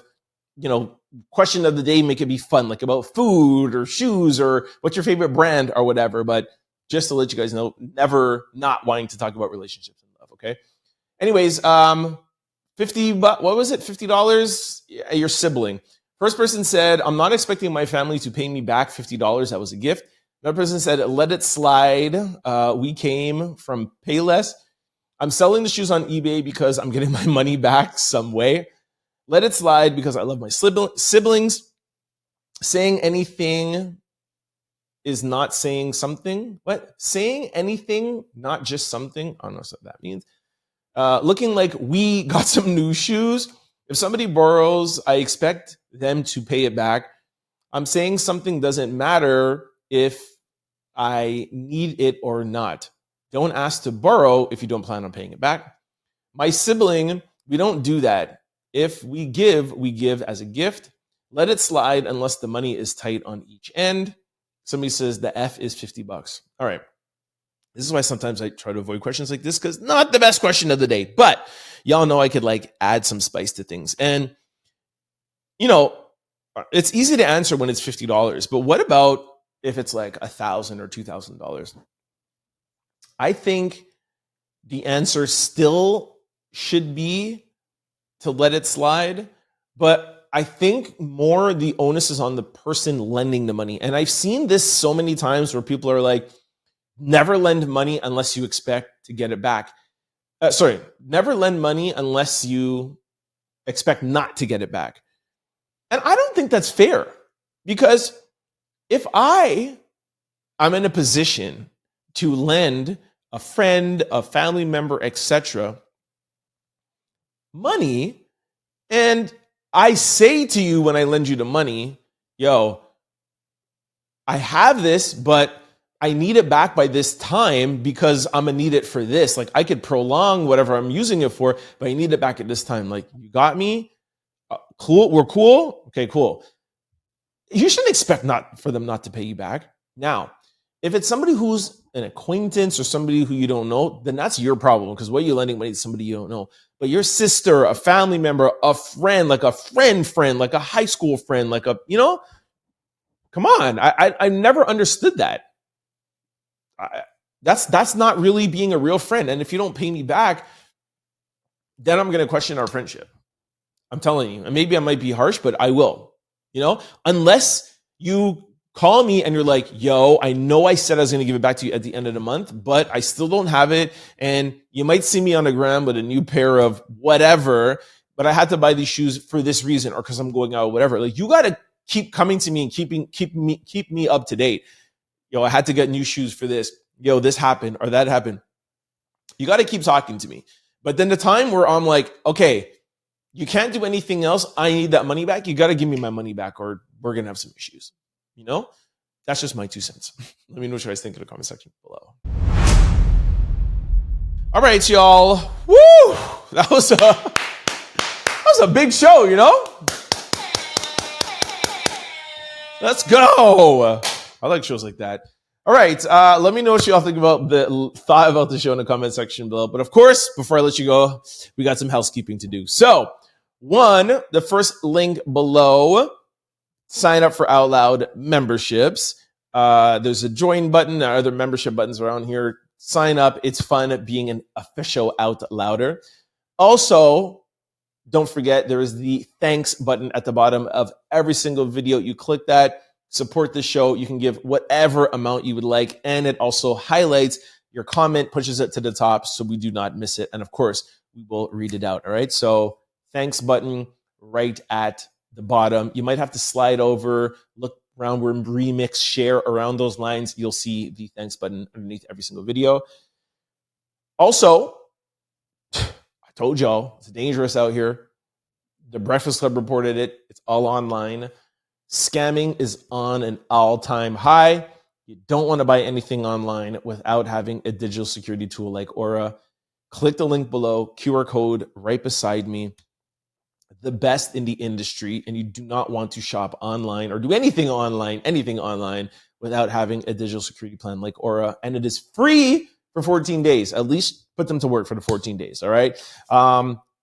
question of the day, make it be fun, like about food or shoes or what's your favorite brand or whatever. But just to let you guys know, never not wanting to talk about relationships and love, okay? Anyways, what was it? $50? Your sibling. First person said, I'm not expecting my family to pay me back $50. That was a gift. Another person said, let it slide. We came from Payless. I'm selling the shoes on eBay because I'm getting my money back some way. Let it slide because I love my siblings. Saying anything is not saying something. What? Saying anything, not just something. I don't know what that means. Looking like we got some new shoes. If somebody borrows, I expect them to pay it back. I'm saying something doesn't matter if I need it or not. Don't ask to borrow if you don't plan on paying it back. My sibling, we don't do that. If we give as a gift. Let it slide unless the money is tight on each end. Somebody says the F is $50. All right. This is why sometimes I try to avoid questions like this because not the best question of the day. But y'all know I could add some spice to things. And, it's easy to answer when it's $50. But what about if it's like $1,000 or $2,000? I think the answer still should be to let it slide, but I think more the onus is on the person lending the money. And I've seen this so many times where people are like, never lend money unless you expect to get it back. Never lend money unless you expect not to get it back. And I don't think that's fair because if I'm in a position to lend a friend, a family member, etc., money, and I say to you when I lend you the money, yo, I have this, but I need it back by this time because I'm gonna need it for this. Like I could prolong whatever I'm using it for, but I need it back at this time. Like, you got me? Cool, we're cool? Okay, cool. You shouldn't expect for them not to pay you back. Now, if it's somebody who's an acquaintance or somebody who you don't know, then that's your problem because what are you lending money to somebody you don't know? But your sister, a family member, a friend, like a friend, like a high school friend, like come on. I never understood that. That's not really being a real friend. And if you don't pay me back, then I'm going to question our friendship. I'm telling you. And maybe I might be harsh, but I will. Unless you call me and you're like, yo, I know I said I was going to give it back to you at the end of the month, but I still don't have it. And you might see me on the gram with a new pair of whatever, but I had to buy these shoes for this reason or because I'm going out or whatever. Like, you got to keep coming to me and keep me up to date. Yo, I had to get new shoes for this. Yo, this happened or that happened. You got to keep talking to me. But then the time where I'm like, okay, you can't do anything else. I need that money back. You got to give me my money back or we're going to have some issues. You know, that's just my 2 cents. Let me know what you guys think in the comment section below. All right, y'all. Woo! That was a big show, you know? Let's go. I like shows like that. All right, let me know what y'all think about the show in the comment section below. But of course, before I let you go, we got some housekeeping to do. So, the first link below, sign up for Out Loud memberships. There's a join button. There are other membership buttons around here. Sign up. It's fun being an official Out Louder. Also, don't forget there is the thanks button at the bottom of every single video. You click that, support the show. You can give whatever amount you would like. And it also highlights your comment, pushes it to the top so we do not miss it. And of course, we will read it out. All right. So thanks button right at the bottom. You might have to slide over, look around where remix, share around those lines. You'll see the thanks button underneath every single video. Also, I told y'all it's dangerous out here. The Breakfast Club reported it. It's all online. Scamming is on an all-time high. You don't want to buy anything online without having a digital security tool like Aura. Click the link below, QR code right beside me. The best in the industry, and you do not want to shop online or do anything online without having a digital security plan like Aura. And it is free for 14 days. At least put them to work for the 14 days. All right.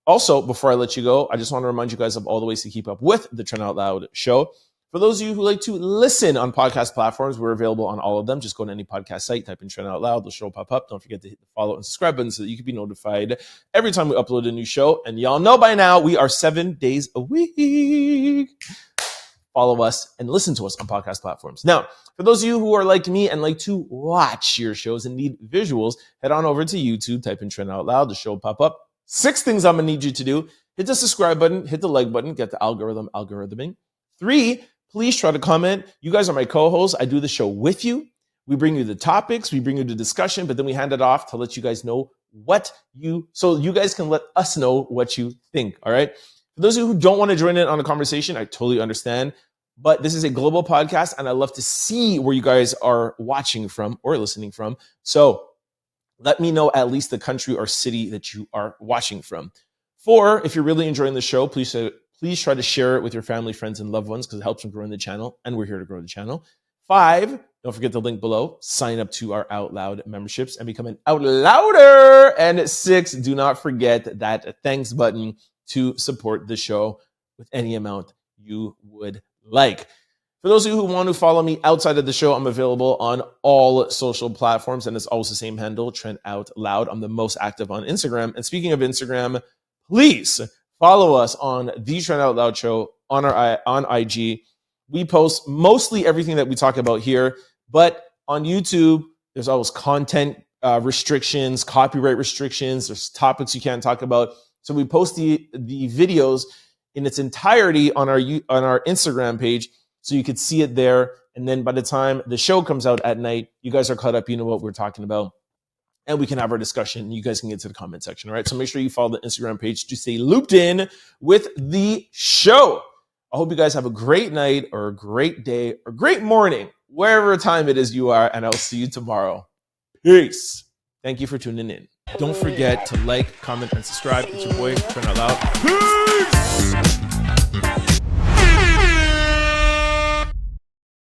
Also, before I let you go, I just want to remind you guys of all the ways to keep up with the Trend Out Loud show. For those of you who like to listen on podcast platforms, we're available on all of them. Just go to any podcast site, type in Trend Out Loud, the show will pop up. Don't forget to hit the follow and subscribe button so that you can be notified every time we upload a new show. And y'all know by now, we are 7 days a week. Follow us and listen to us on podcast platforms. Now, for those of you who are like me and like to watch your shows and need visuals, head on over to YouTube, type in Trend Out Loud, the show will pop up. 6 things I'm going to need you to do. Hit the subscribe button, hit the like button, get the algorithming. 3, please try to comment. You guys are my co-hosts. I do the show with you. We bring you the topics, we bring you the discussion, but then we hand it off to let you guys know so you guys can let us know what you think, all right? For those of you who don't want to join in on a conversation, I totally understand, but this is a global podcast, and I love to see where you guys are watching from or listening from. So let me know at least the country or city that you are watching from. 4, if you're really enjoying the show, please try to share it with your family, friends, and loved ones because it helps them grow the channel, and we're here to grow the channel. 5, don't forget the link below. Sign up to our Out Loud memberships and become an Out Louder. And 6, do not forget that thanks button to support the show with any amount you would like. For those of you who want to follow me outside of the show, I'm available on all social platforms, and it's always the same handle, Trend Out Loud. I'm the most active on Instagram. And speaking of Instagram, please follow us on the Trend Out Loud show on IG. We post mostly everything that we talk about here, but on YouTube, there's always content restrictions, copyright restrictions. There's topics you can't talk about. So we post the videos in its entirety on our Instagram page, so you could see it there. And then by the time the show comes out at night, you guys are caught up. You know what we're talking about. And we can have our discussion. You guys can get to the comment section, all right? So make sure you follow the Instagram page to stay looped in with the show. I hope you guys have a great night or a great day or great morning, wherever time it is you are, and I'll see you tomorrow. Peace. Thank you for tuning in. Don't forget to like, comment, and subscribe. It's your boy, Trend Out Loud. Peace!